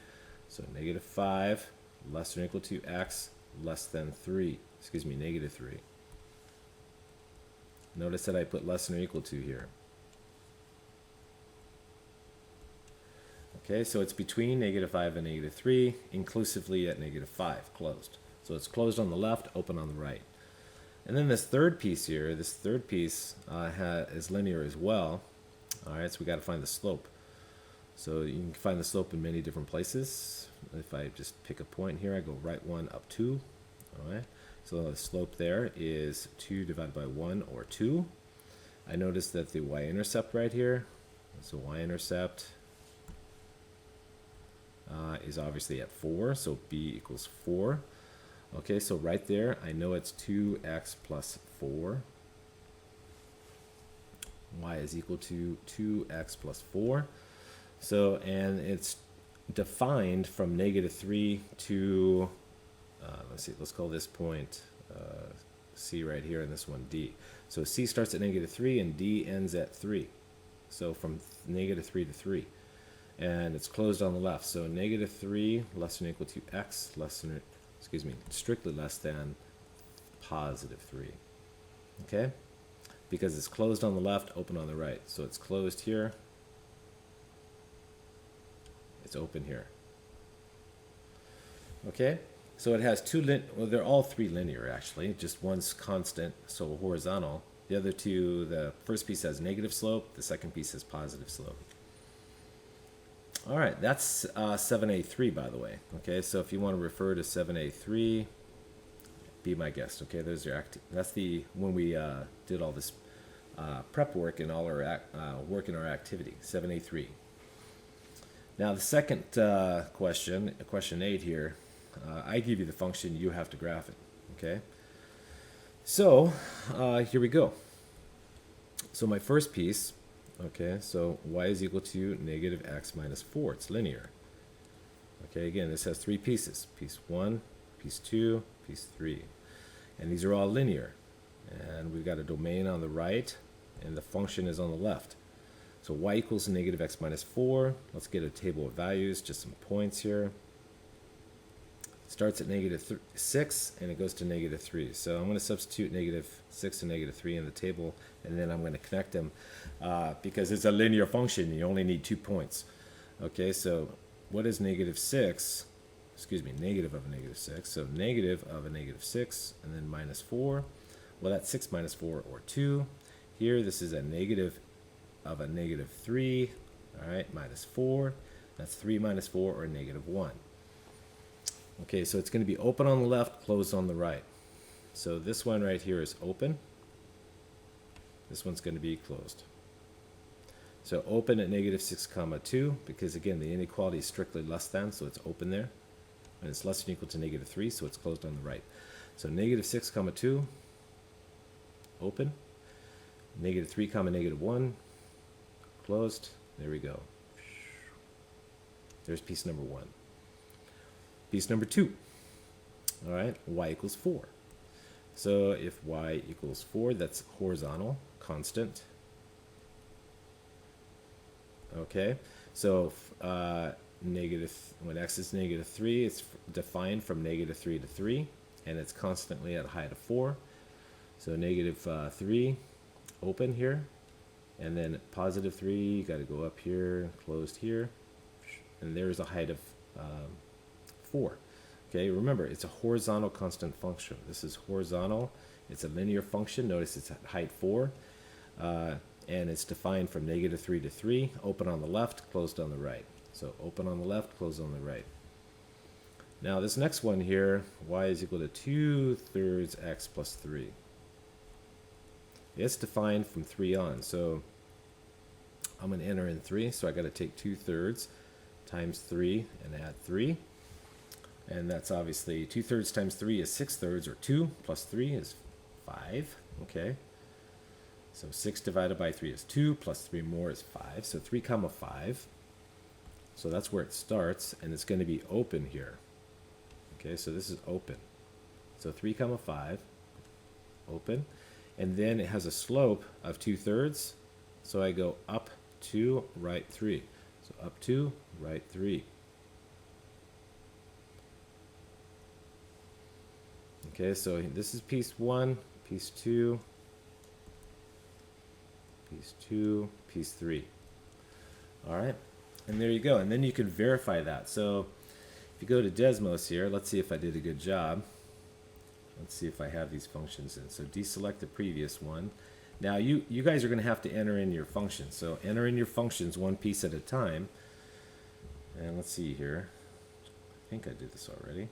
So -5 less than or equal to x less than 3. Excuse me, -3. Notice that I put less than or equal to here. Okay, so it's between -5 and -3, inclusively at -5, closed. So it's closed on the left, open on the right. And then this third piece here, this third piece is linear as well. All right, so we got to find the slope. So you can find the slope in many different places. If I just pick a point here, I go right 1 up 2. All right, so the slope there is 2 divided by 1, or 2. I notice that the y-intercept right here, so y-intercept is obviously at 4, so b equals 4. Okay, so right there, I know it's 2x plus 4. Y is equal to 2x plus 4. So, and it's defined from -3 to, let's see, let's call this point C right here, and this one D. So C starts at -3 and D ends at 3. So from -3 to 3. and it's closed on the left. So negative 3 less than or equal to x less than, excuse me, strictly less than positive 3. Okay? Because it's closed on the left, open on the right. So it's closed here. It's open here. Okay? So it has well, they're all three linear actually. Just one's constant, so horizontal. The other two, the first piece has negative slope, the second piece has positive slope. All right, that's 7a3, by the way. Okay, so if you want to refer to 7a3, be my guest. Okay, there's your that's the when we did all this prep work and all our work in our activity. 7a3. Now the second question, question 8 here. I give you the function, you have to graph it. Okay. So here we go. So my first piece. Okay, so y is equal to negative x minus 4. It's linear. Okay, again, this has three pieces. Piece 1, piece 2, piece 3. And these are all linear. And we've got a domain on the right, and the function is on the left. So y equals negative x minus 4. Let's get a table of values, just some points here. It starts at negative 6, and it goes to negative 3. So I'm going to substitute negative 6 and negative 3 in the table, and then I'm going to connect them because it's a linear function. You only need 2 points. Okay, so what is negative 6? Excuse me, negative of a negative 6. So negative of a negative 6, and then minus 4. Well, that's 6 minus 4, or 2. Here, this is a negative of a negative 3. All right, minus 4. That's 3 minus 4, or negative 1. Okay, so it's going to be open on the left, closed on the right. So this one right here is open. This one's going to be closed. So open at negative 6 comma 2, because again the inequality is strictly less than, so it's open there. And it's less than or equal to negative 3, so it's closed on the right. So negative 6 comma 2, open. Negative 3 comma negative 1, closed. There we go. There's piece number 1. Piece number 2. All right, y equals 4. So if y equals 4, that's horizontal, constant. Okay, so when x is negative 3, it's defined from negative 3 to 3, and it's constantly at a height of 4. So negative 3, open here, and then positive 3, you got to go up here, closed here, and there's a height of 4. Okay, remember, it's a horizontal constant function. This is horizontal. It's a linear function. Notice it's at height 4. And it's defined from negative 3 to 3. Open on the left, closed on the right. So open on the left, closed on the right. Now this next one here, y is equal to 2/3 x plus 3. It's defined from 3 on. So I'm going to enter in 3. So I got to take 2/3 times 3 and add 3. And that's obviously 2/3 times 3 is 6/3, or 2 plus 3 is 5. Okay. So 6 divided by 3 is 2, plus 3 more is 5. So 3 comma 5. So that's where it starts, and it's going to be open here. Okay, so this is open. So 3 comma 5, open. And then it has a slope of 2/3. So I go up 2, right 3. So up 2, right 3. Okay, so this is piece 1, piece 2, piece 2, piece 3. All right, and there you go. And then you can verify that. So if you go to Desmos here, let's see if I did a good job. Let's see if I have these functions in. So deselect the previous one. Now you guys are going to have to enter in your functions. So enter in your functions one piece at a time. And let's see here. I think I did this already.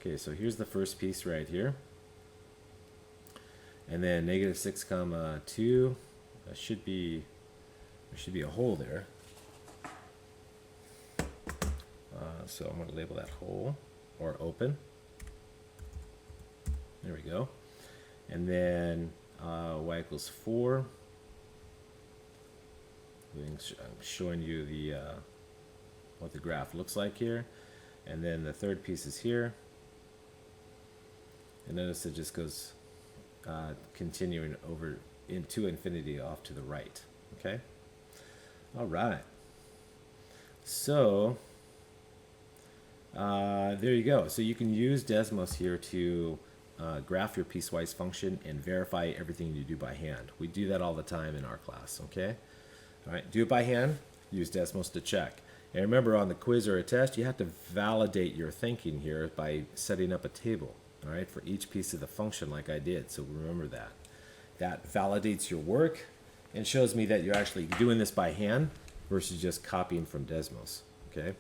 Okay, so here's the first piece right here. And then negative 6 comma 2. That should be, there should be a hole there. So I'm going to label that hole, or open. There we go. And then y equals 4. I'm showing you the what the graph looks like here. And then the third piece is here. And notice it just goes continuing over into infinity off to the right. Okay? All right. So there you go. So you can use Desmos here to graph your piecewise function and verify everything you do by hand. We do that all the time in our class, okay? All right, do it by hand, use Desmos to check. And remember, on the quiz or a test, you have to validate your thinking here by setting up a table, all right, for each piece of the function like I did. So remember that. That validates your work and shows me that you're actually doing this by hand versus just copying from Desmos, okay?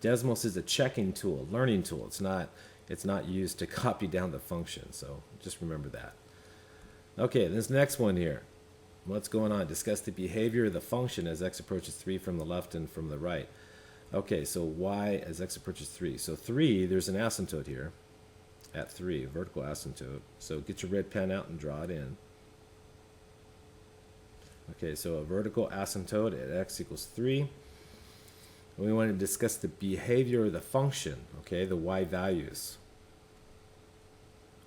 Desmos is a checking tool, learning tool. It's not used to copy down the function, so just remember that. Okay, this next one here. What's going on? Discuss the behavior of the function as x approaches 3 from the left and from the right. Okay, so y as x approaches 3. So 3, there's an asymptote here at 3, a vertical asymptote. So get your red pen out and draw it in. Okay, so a vertical asymptote at x equals 3. We want to discuss the behavior of the function, okay, the y values.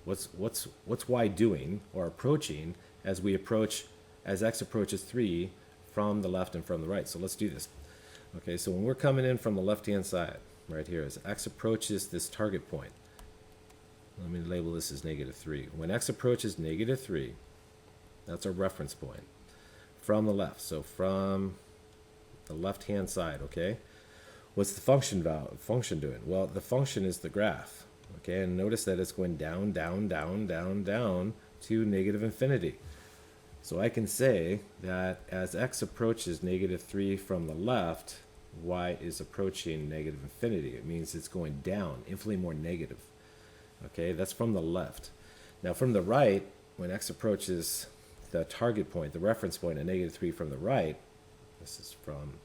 What's y doing or approaching as x approaches 3 from the left and from the right? So let's do this. Okay, so when we're coming in from the left-hand side, right here, as x approaches this target point, let me label this as -3. When x approaches -3, that's our reference point from the left. So from the left-hand side, okay? What's the function doing? Well, the function is the graph, okay? And notice that it's going down, down, down, down, down to -infinity. So I can say that as x approaches -3 from the left, y is approaching -infinity. It means it's going down, infinitely more negative. Okay, that's from the left. Now from the right, when x approaches the target point, the reference point at -3 from the right, this is from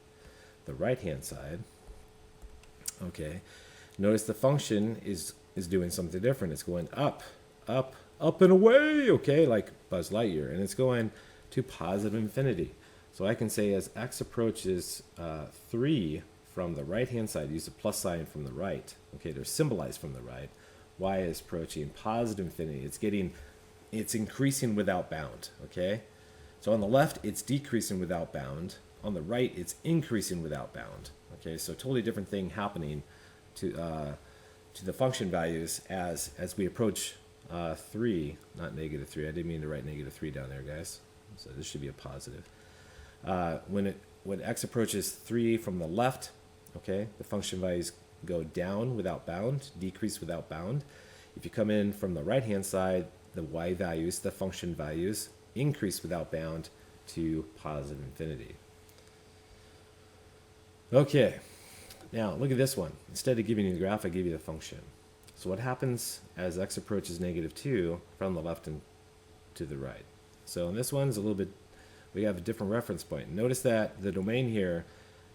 the right-hand side, okay, notice the function is doing something different. It's going up, up, up and away, okay, like Buzz Lightyear, and it's going to positive infinity. So I can say as x approaches 3 from the right-hand side, use the plus sign from the right, okay, they're symbolized from the right, y is approaching positive infinity. It's increasing without bound, okay? So on the left, it's decreasing without bound. On the right, it's increasing without bound, okay? So totally different thing happening to the function values as we approach 3, not -3. I didn't mean to write -3 down there, guys. So this should be a positive. When x approaches 3 from the left, okay, the function values go down without bound, decrease without bound. If you come in from the right-hand side, the y values, the function values, increase without bound to positive infinity. Okay, now look at this one. Instead of giving you the graph, I give you the function. So what happens as x approaches -2 from the left and to the right? So in this one's a little bit, we have a different reference point. Notice that the domain here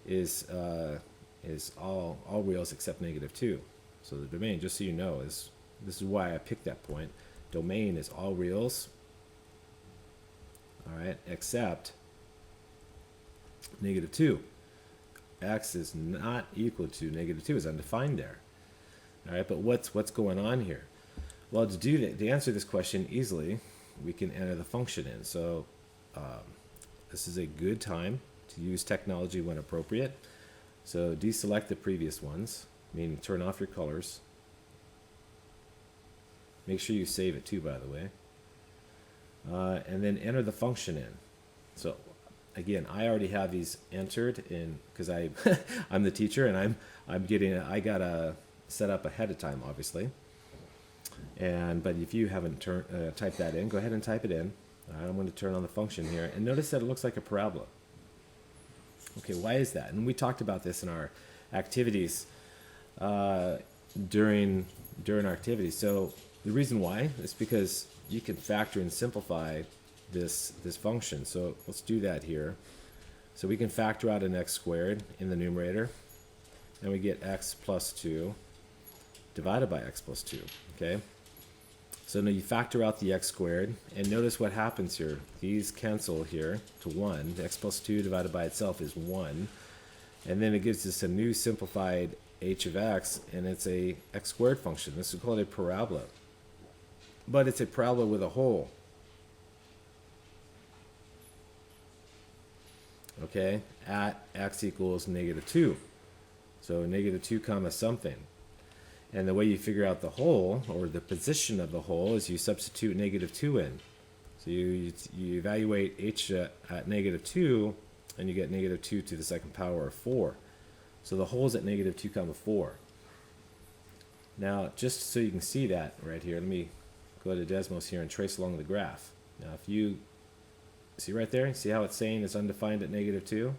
is all reals except -2. So the domain, just so you know, this is why I picked that point. Domain is all reals, all right, except -2. X is not equal to -2 is undefined there. All right, but what's going on here? Well, to do that, to answer this question easily, we can enter the function in. So this is a good time to use technology when appropriate. So deselect the previous ones, meaning turn off your colors. Make sure you save it too, by the way. And then enter the function in. So again, I already have these entered in because I'm the teacher and I gotta set up ahead of time, obviously. But if you haven't typed that in, go ahead and type it in. I'm going to turn on the function here, and notice that it looks like a parabola. Okay, why is that? And we talked about this in our activities during our activities. So the reason why is because you can factor and simplify this function. So let's do that here. So we can factor out an x squared in the numerator, and we get x plus 2 divided by x plus 2, okay? So now you factor out the x squared, and notice what happens here. These cancel here to 1. The x plus 2 divided by itself is 1. And then it gives us a new simplified h of x, and it's a x squared function. This is called a parabola. But it's a parabola with a hole. Okay, at x equals -2. So negative 2 comma something. And the way you figure out the hole, or the position of the hole, is you substitute negative 2 in. So you evaluate h at negative 2, and you get negative 2 to the second power of 4. So the hole is at negative 2 comma 4. Now, just so you can see that right here, let me go to Desmos here and trace along the graph. Now, if you see right there, see how it's saying it's undefined at negative 2?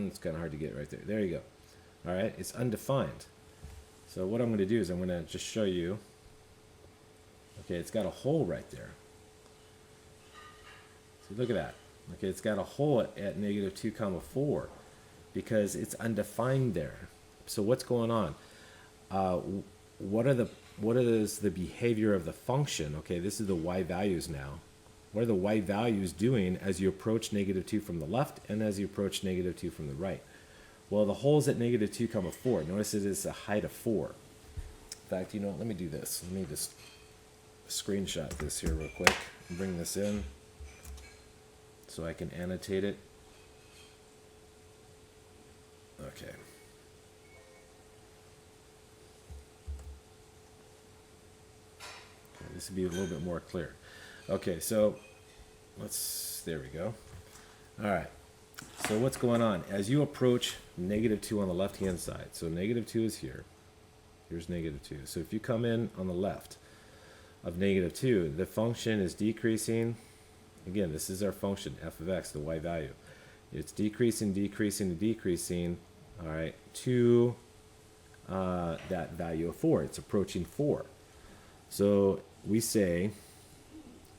It's kind of hard to get right there. There you go. All right, it's undefined. So what I'm going to do is I'm going to just show you. Okay, it's got a hole right there. So look at that. Okay, it's got a hole at negative 2 comma 4 because it's undefined there. So what's going on? What is the behavior of the function? Okay, this is the y values now. What are the y values doing as you approach negative 2 from the left and as you approach negative 2 from the right? Well, the hole is at negative 2 comma 4. Notice it is a height of 4. In fact, you know what? Let me do this. Let me just screenshot this here real quick and bring this in so I can annotate it. Okay. This would be a little bit more clear. Okay, so there we go. All right, so what's going on? As you approach negative 2 on the left-hand side, so negative 2 is here. Here's negative 2. So if you come in on the left of negative 2, the function is decreasing. Again, this is our function, f of x, the y value. It's decreasing, decreasing, and decreasing, all right, to that value of 4. It's approaching 4. So we say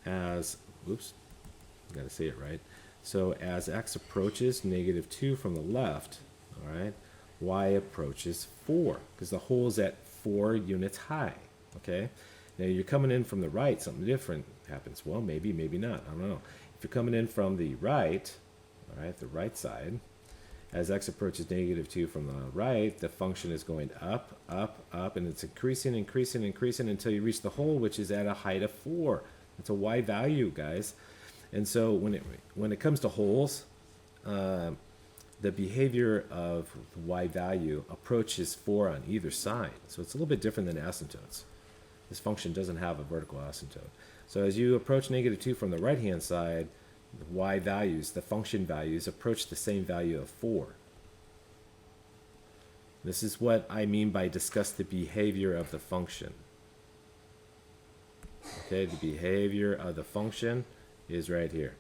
as, oops, got to say it right. So as x approaches negative 2 from the left, all right, y approaches 4 because the hole is at 4 units high, okay? Now you're coming in from the right, something different happens. Well, maybe, maybe not, I don't know. If you're coming in from the right, all right, the right side, as x approaches negative 2 from the right, the function is going up, up, up, and it's increasing, increasing, increasing until you reach the hole, which is at a height of 4. It's a y value, guys. And so when it comes to holes, the behavior of the y value approaches 4 on either side. So it's a little bit different than asymptotes. This function doesn't have a vertical asymptote. So as you approach negative 2 from the right-hand side, the y values, the function values, approach the same value of 4. This is what I mean by discuss the behavior of the function. Okay, the behavior of the function is right here.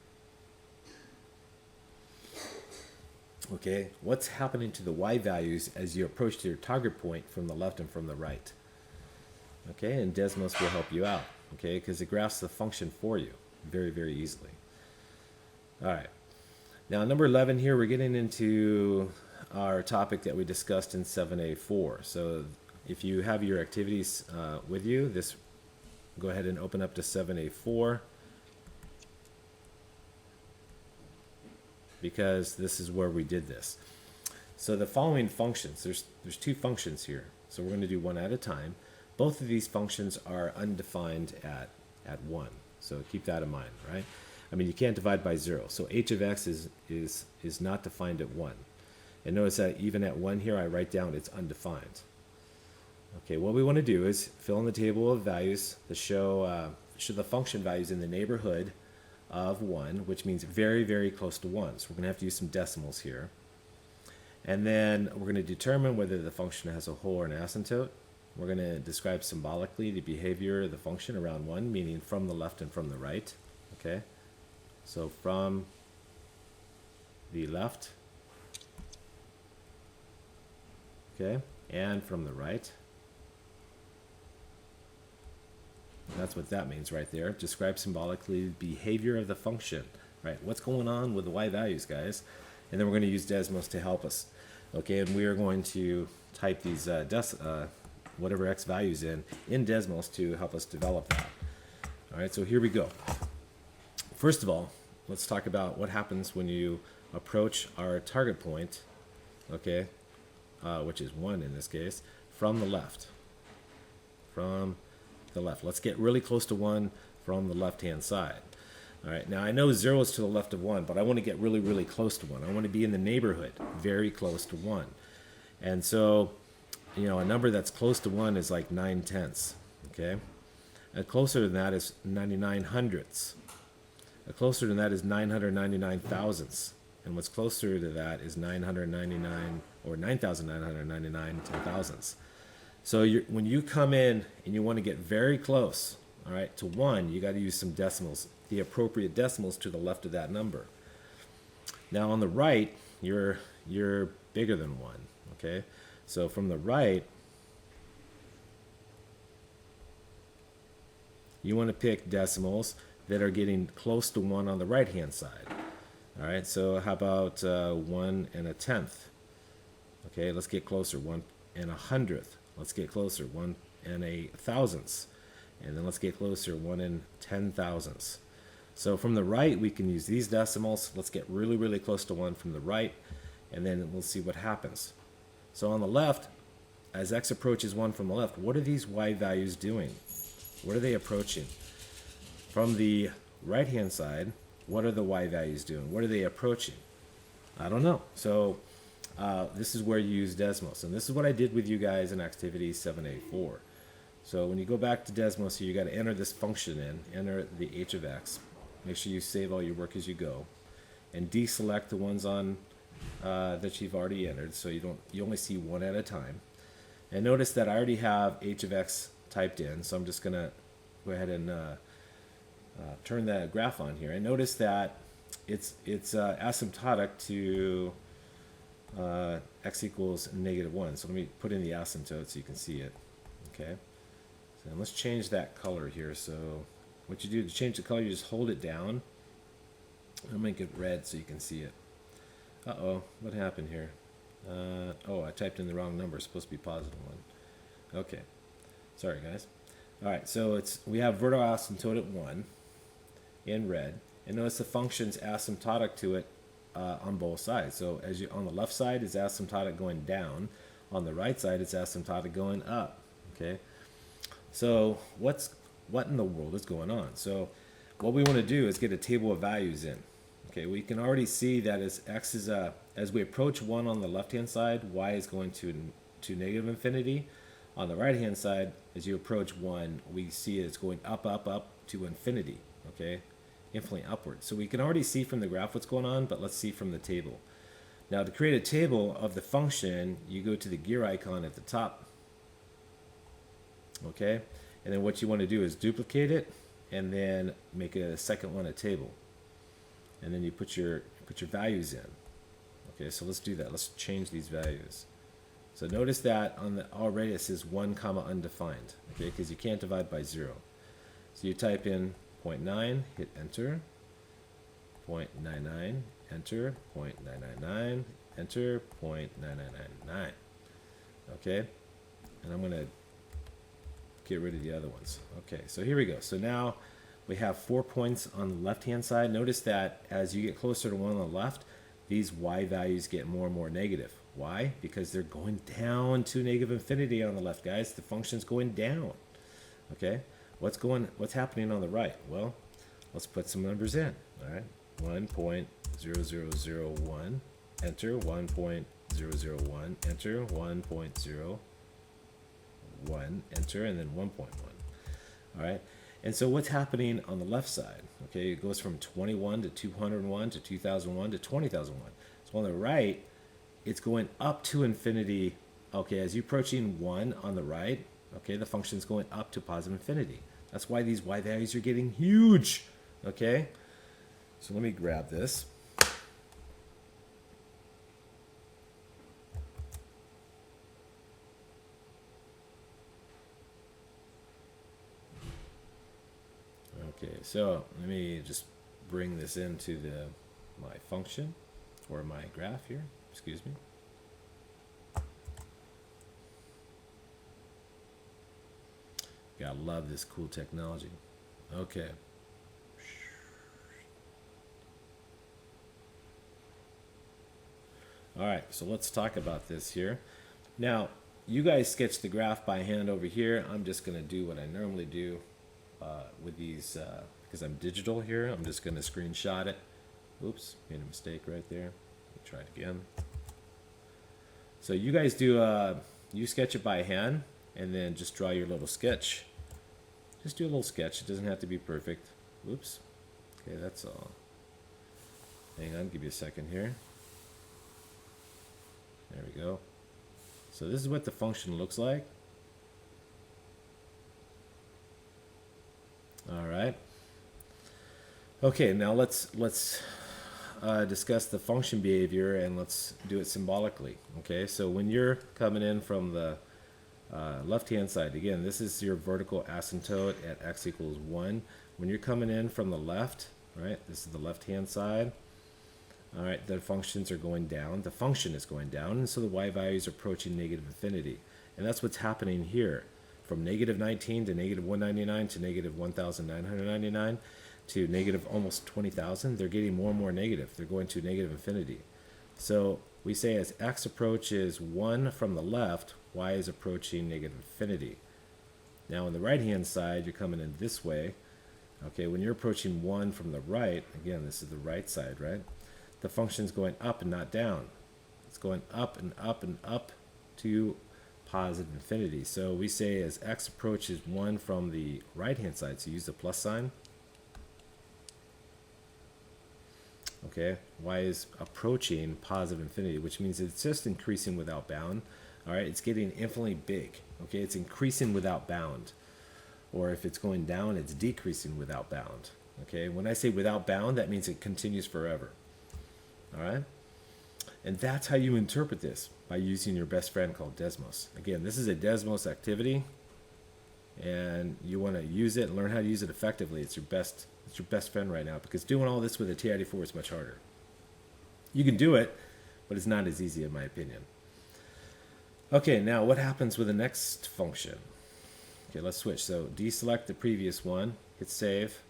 Okay, what's happening to the y values as you approach to your target point from the left and from the right? Okay, and Desmos will help you out, okay, because it graphs the function for you very, very easily. All right, now number 11 here, we're getting into our topic that we discussed in 7A4. So if you have your activities with you, go ahead and open up to 7A4 because this is where we did this. So the following functions, there's two functions here. So we're going to do one at a time. Both of these functions are undefined at 1. So keep that in mind, right? I mean, you can't divide by 0. So h of x is not defined at 1. And notice that even at 1 here, I write down it's undefined. Okay, what we want to do is fill in the table of values to show the function values in the neighborhood of 1, which means very, very close to 1. So we're going to have to use some decimals here. And then we're going to determine whether the function has a hole or an asymptote. We're going to describe symbolically the behavior of the function around 1, meaning from the left and from the right. Okay, so from the left, okay, and from the right. That's what that means right there. Describe symbolically the behavior of the function. Right, what's going on with the y values, guys? And then we're going to use Desmos to help us. Okay, and we are going to type these whatever x values in Desmos to help us develop that. All right, so here we go. First of all, let's talk about what happens when you approach our target point, okay, which is 1 in this case, from the left. From the left. Let's get really close to 1 from the left-hand side. All right, now I know 0 is to the left of 1, but I want to get really, really close to 1. I want to be in the neighborhood, very close to 1. And so, you know, a number that's close to 1 is like 9/10, okay? And closer than that is 99 hundredths. Closer than that is 999 thousandths. And what's closer to that is 999 or 9,999 10,000ths. So when you come in and you want to get very close, all right, to 1, you got to use some decimals, the appropriate decimals to the left of that number. Now on the right, you're bigger than 1, okay? So from the right, you want to pick decimals that are getting close to 1 on the right-hand side. All right, so how about 1 1/10? Okay, let's get closer. 1 1/100th. Let's get closer. 1 1,000ths. And then let's get closer. 1 10,000ths. So from the right, we can use these decimals. Let's get really, really close to 1 from the right, and then we'll see what happens. So on the left, as x approaches 1 from the left, what are these y values doing? What are they approaching? From the right-hand side, what are the y values doing? What are they approaching? I don't know. So this is where you use Desmos. And this is what I did with you guys in activity 7A4. So when you go back to Desmos here, you got to enter this function in, enter the h of x. Make sure you save all your work as you go. And deselect the ones on that you've already entered, so you only see one at a time. And notice that I already have h of x typed in, so I'm just going to go ahead and turn that graph on here, and notice that it's asymptotic to x equals -1. So let me put in the asymptote so you can see it. Okay, so let's change that color here. So what you do to change the color, you just hold it down. I'll make it red so you can see it. Uh-oh, what happened here? Oh, I typed in the wrong number. It's supposed to be +1. Okay, sorry guys. All right, so we have vertical asymptote at 1 in red, and notice the function's asymptotic to it on both sides. So on the left side, it's asymptotic going down. On the right side, it's asymptotic going up. Okay, so what in the world is going on? So what we want to do is get a table of values in. Okay, we can already see that as we approach 1 on the left-hand side, y is going to -infinity. On the right-hand side, as you approach 1, we see it's going up, up, up to infinity. Okay, infinitely upward. So we can already see from the graph what's going on, but let's see from the table. Now to create a table of the function, you go to the gear icon at the top. Okay, and then what you want to do is duplicate it, and then make a second one a table. And then you put your values in. Okay, so let's do that. Let's change these values. So notice that already it says 1, undefined. Okay, because you can't divide by 0. So you type in 0.9, hit enter. 0.99, enter. 0.999, enter. 0.9999. Okay, and I'm going to get rid of the other ones. Okay, so here we go. So now we have 4 points on the left-hand side. Notice that as you get closer to 1 on the left, these y values get more and more negative. Why? Because they're going down to -infinity on the left, guys. The function's going down. Okay, what's happening on the right? Well, let's put some numbers in. All right, 1.0001, enter. 1.001, enter. 1.01, enter, and then 1.1. All right. And so what's happening on the left side? Okay, it goes from 21 to 201 to 2001 to 20,001. So on the right, it's going up to infinity. Okay, as you're approaching 1 on the right, okay, the function's going up to +infinity. That's why these y values are getting huge. Okay, so let me grab this. Okay, so let me just bring this into my function, or my graph here, excuse me. Gotta love this cool technology. Okay. All right, so let's talk about this here. Now, you guys sketch the graph by hand over here. I'm just gonna do what I normally do with these because I'm digital here, I'm just going to screenshot it. Oops, made a mistake right there. Let me try it again. So you guys do, you sketch it by hand, and then just draw your little sketch. Just do a little sketch. It doesn't have to be perfect. Oops. Okay, that's all. Hang on, give you a second here. There we go. So this is what the function looks like. All right. Okay, now let's discuss the function behavior, and let's do it symbolically. Okay, so when you're coming in from the left-hand side, again, this is your vertical asymptote at x equals 1. When you're coming in from the left, right, this is the left-hand side. All right, the functions are going down. The function is going down, and so the y values are approaching negative infinity. And that's what's happening here. From negative 19 to negative 199 to negative 1,999 to negative almost 20,000, they're getting more and more negative. They're going to negative infinity. So we say as x approaches 1 from the left, y is approaching negative infinity. Now on the right-hand side, you're coming in this way. Okay, when you're approaching 1 from the right, again, this is the right side, right? The function's going up and not down. It's going up and up and up to positive infinity. So we say as x approaches 1 from the right-hand side, so use the plus sign. Okay, y is approaching positive infinity, which means it's just increasing without bound. All right, it's getting infinitely big. Okay, it's increasing without bound. Or if it's going down, it's decreasing without bound. Okay, when I say without bound, that means it continues forever. All right, and that's how you interpret this, by using your best friend called Desmos. Again, this is a Desmos activity, and you want to use it and learn how to use it effectively. It's your best friend right now, because doing all this with a TI-84 is much harder. You can do it, but it's not as easy in my opinion. Okay, now what happens with the next function? Okay, let's switch. So deselect the previous one, hit save.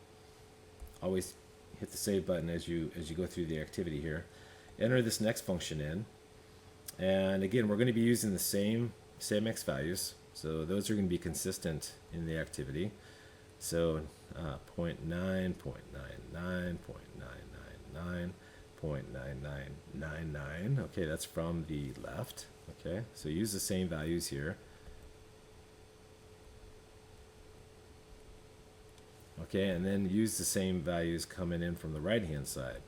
Always hit the save button as you go through the activity here. Enter this next function in, and again, we're going to be using the same x values, so those are going to be consistent in the activity. So 0.9, 0.99, 0.999, 0.9999. Okay, that's from the left. Okay, so use the same values here. Okay, and then use the same values coming in from the right-hand side.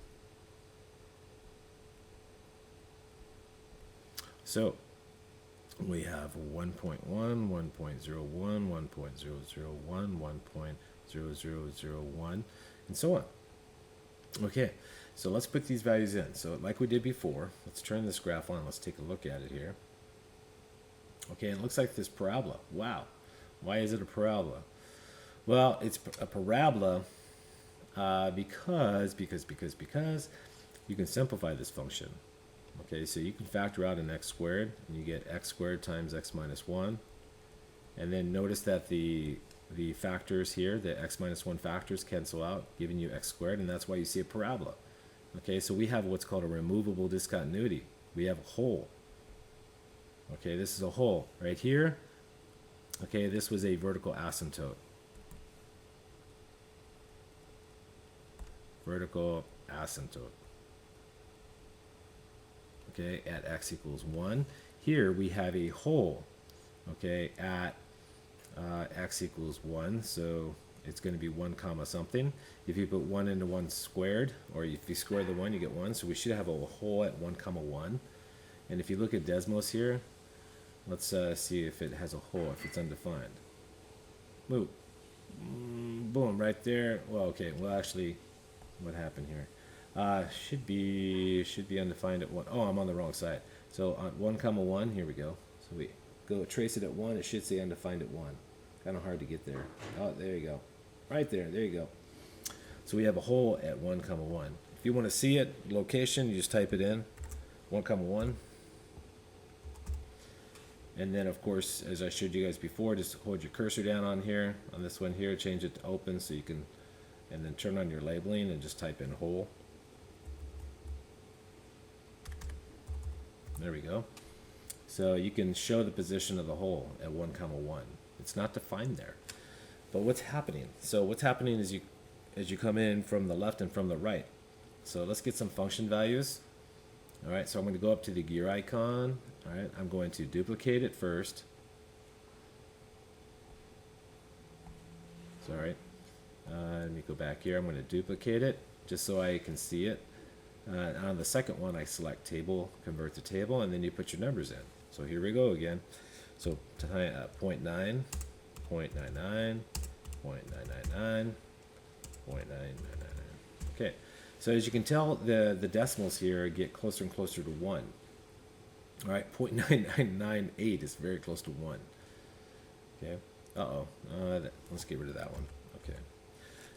So we have 1.1, 1.01, 1.001, 1.0001, and so on. Okay, so let's put these values in. So like we did before, let's turn this graph on. Let's take a look at it here. Okay, it looks like this parabola. Wow, why is it a parabola? Well, it's a parabola because you can simplify this function. Okay, so you can factor out an x squared, and you get x squared times x minus 1. And then notice that the factors here, the x minus 1 factors, cancel out, giving you x squared, and that's why you see a parabola. Okay, so we have what's called a removable discontinuity. We have a hole. Okay, this is a hole right here. Okay, this was a vertical asymptote. Vertical asymptote. Okay, at x equals 1. Here we have a hole, okay, at x equals 1, so it's going to be 1 comma something. If you put 1 into 1 squared, or if you square the 1, you get 1, so we should have a hole at 1 comma 1. And if you look at Desmos here, let's see if it has a hole, if it's undefined. Boom, boom, right there. Well, okay, well actually, what happened here? Should be undefined at 1. Oh, I'm on the wrong side. So on 1 comma 1, here we go. So we go trace it at 1. It should say undefined at 1. Kind of hard to get there. Oh, there you go. Right there. There you go. So we have a hole at 1 comma 1. If you want to see it, location, you just type it in. 1 comma 1. And then, of course, as I showed you guys before, just hold your cursor down on here, on this one here, change it to open so you can, and then turn on your labeling and just type in hole. There we go. So you can show the position of the hole at 1 comma 1. It's not defined there. But what's happening? So what's happening is as you come in from the left and from the right. So let's get some function values. All right, so I'm going to go up to the gear icon. All right, I'm going to duplicate it first. Sorry. Let me go back here. I'm going to duplicate it just so I can see it. On the second one, I select table, convert to table, and then you put your numbers in. So here we go again. So 0.9, 0.99, 0.999, 0.999. Okay. So as you can tell, the decimals here get closer and closer to 1. All right, 0.9998 is very close to 1. Okay. Uh-oh. Let's get rid of that one. Okay.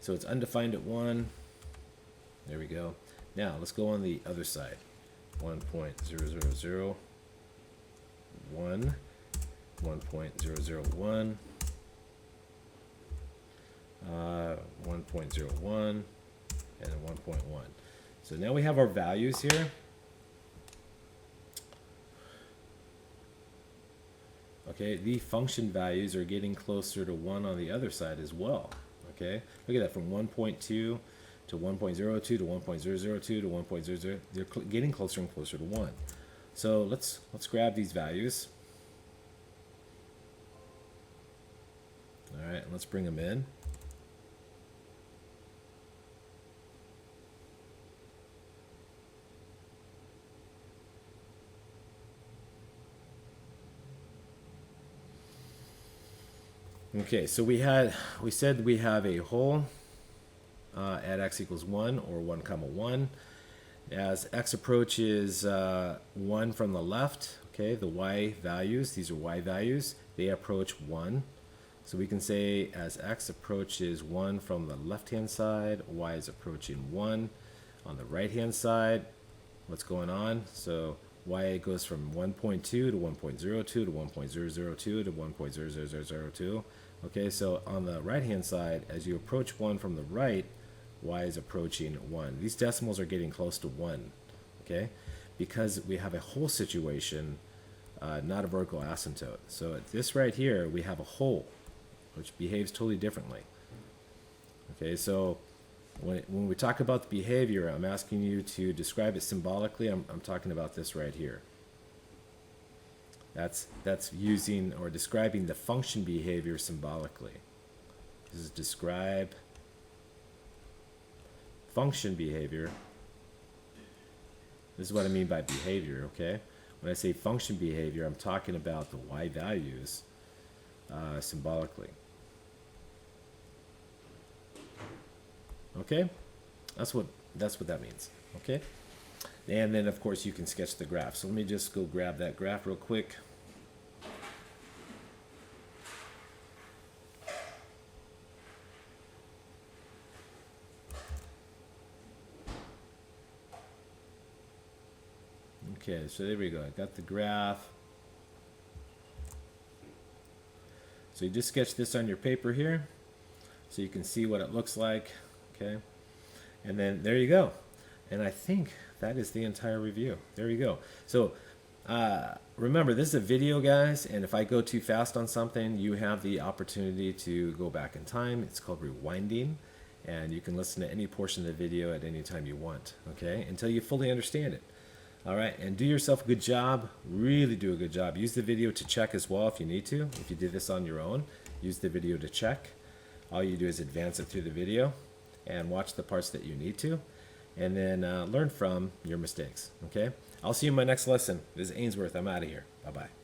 So it's undefined at 1. There we go. Now, let's go on the other side. 1.000, 1, 1.001, 1.01, and then 1.1. So now we have our values here. Okay, the function values are getting closer to 1 on the other side as well. Okay, look at that, from 1.2 to 1.02 to 1.002 to 1.00. They're getting closer and closer to 1. So let's grab these values. All right, let's bring them in. Okay, so we said we have a whole at x equals 1 or 1 comma 1. As x approaches 1 from the left, okay, the y values, these are y values, they approach 1. So we can say as x approaches 1 from the left-hand side, y is approaching 1. On the right-hand side, what's going on? So y goes from 1.2 to 1.02 to 1.002 to 1.00002. Okay, so on the right-hand side, as you approach 1 from the right, y is approaching 1. These decimals are getting close to 1, okay? Because we have a whole situation, not a vertical asymptote. So at this right here, we have a whole, which behaves totally differently. Okay, so when we talk about the behavior, I'm asking you to describe it symbolically. I'm talking about this right here. That's using or describing the function behavior symbolically. This is describe function behavior. This is what I mean by behavior, okay? When I say function behavior, I'm talking about the y values symbolically. Okay? That's what that means, okay? And then, of course, you can sketch the graph. So let me just go grab that graph real quick. Okay, so there we go. I got the graph. So you just sketch this on your paper here so you can see what it looks like, okay? And then there you go. And I think that is the entire review. There you go. So remember, this is a video, guys, and if I go too fast on something, you have the opportunity to go back in time. It's called rewinding, and you can listen to any portion of the video at any time you want, okay, until you fully understand it. All right, and do yourself a good job. Really do a good job. Use the video to check as well if you need to. If you did this on your own, use the video to check. All you do is advance it through the video and watch the parts that you need to, and then learn from your mistakes, okay? I'll see you in my next lesson. This is Ainsworth. I'm out of here. Bye-bye.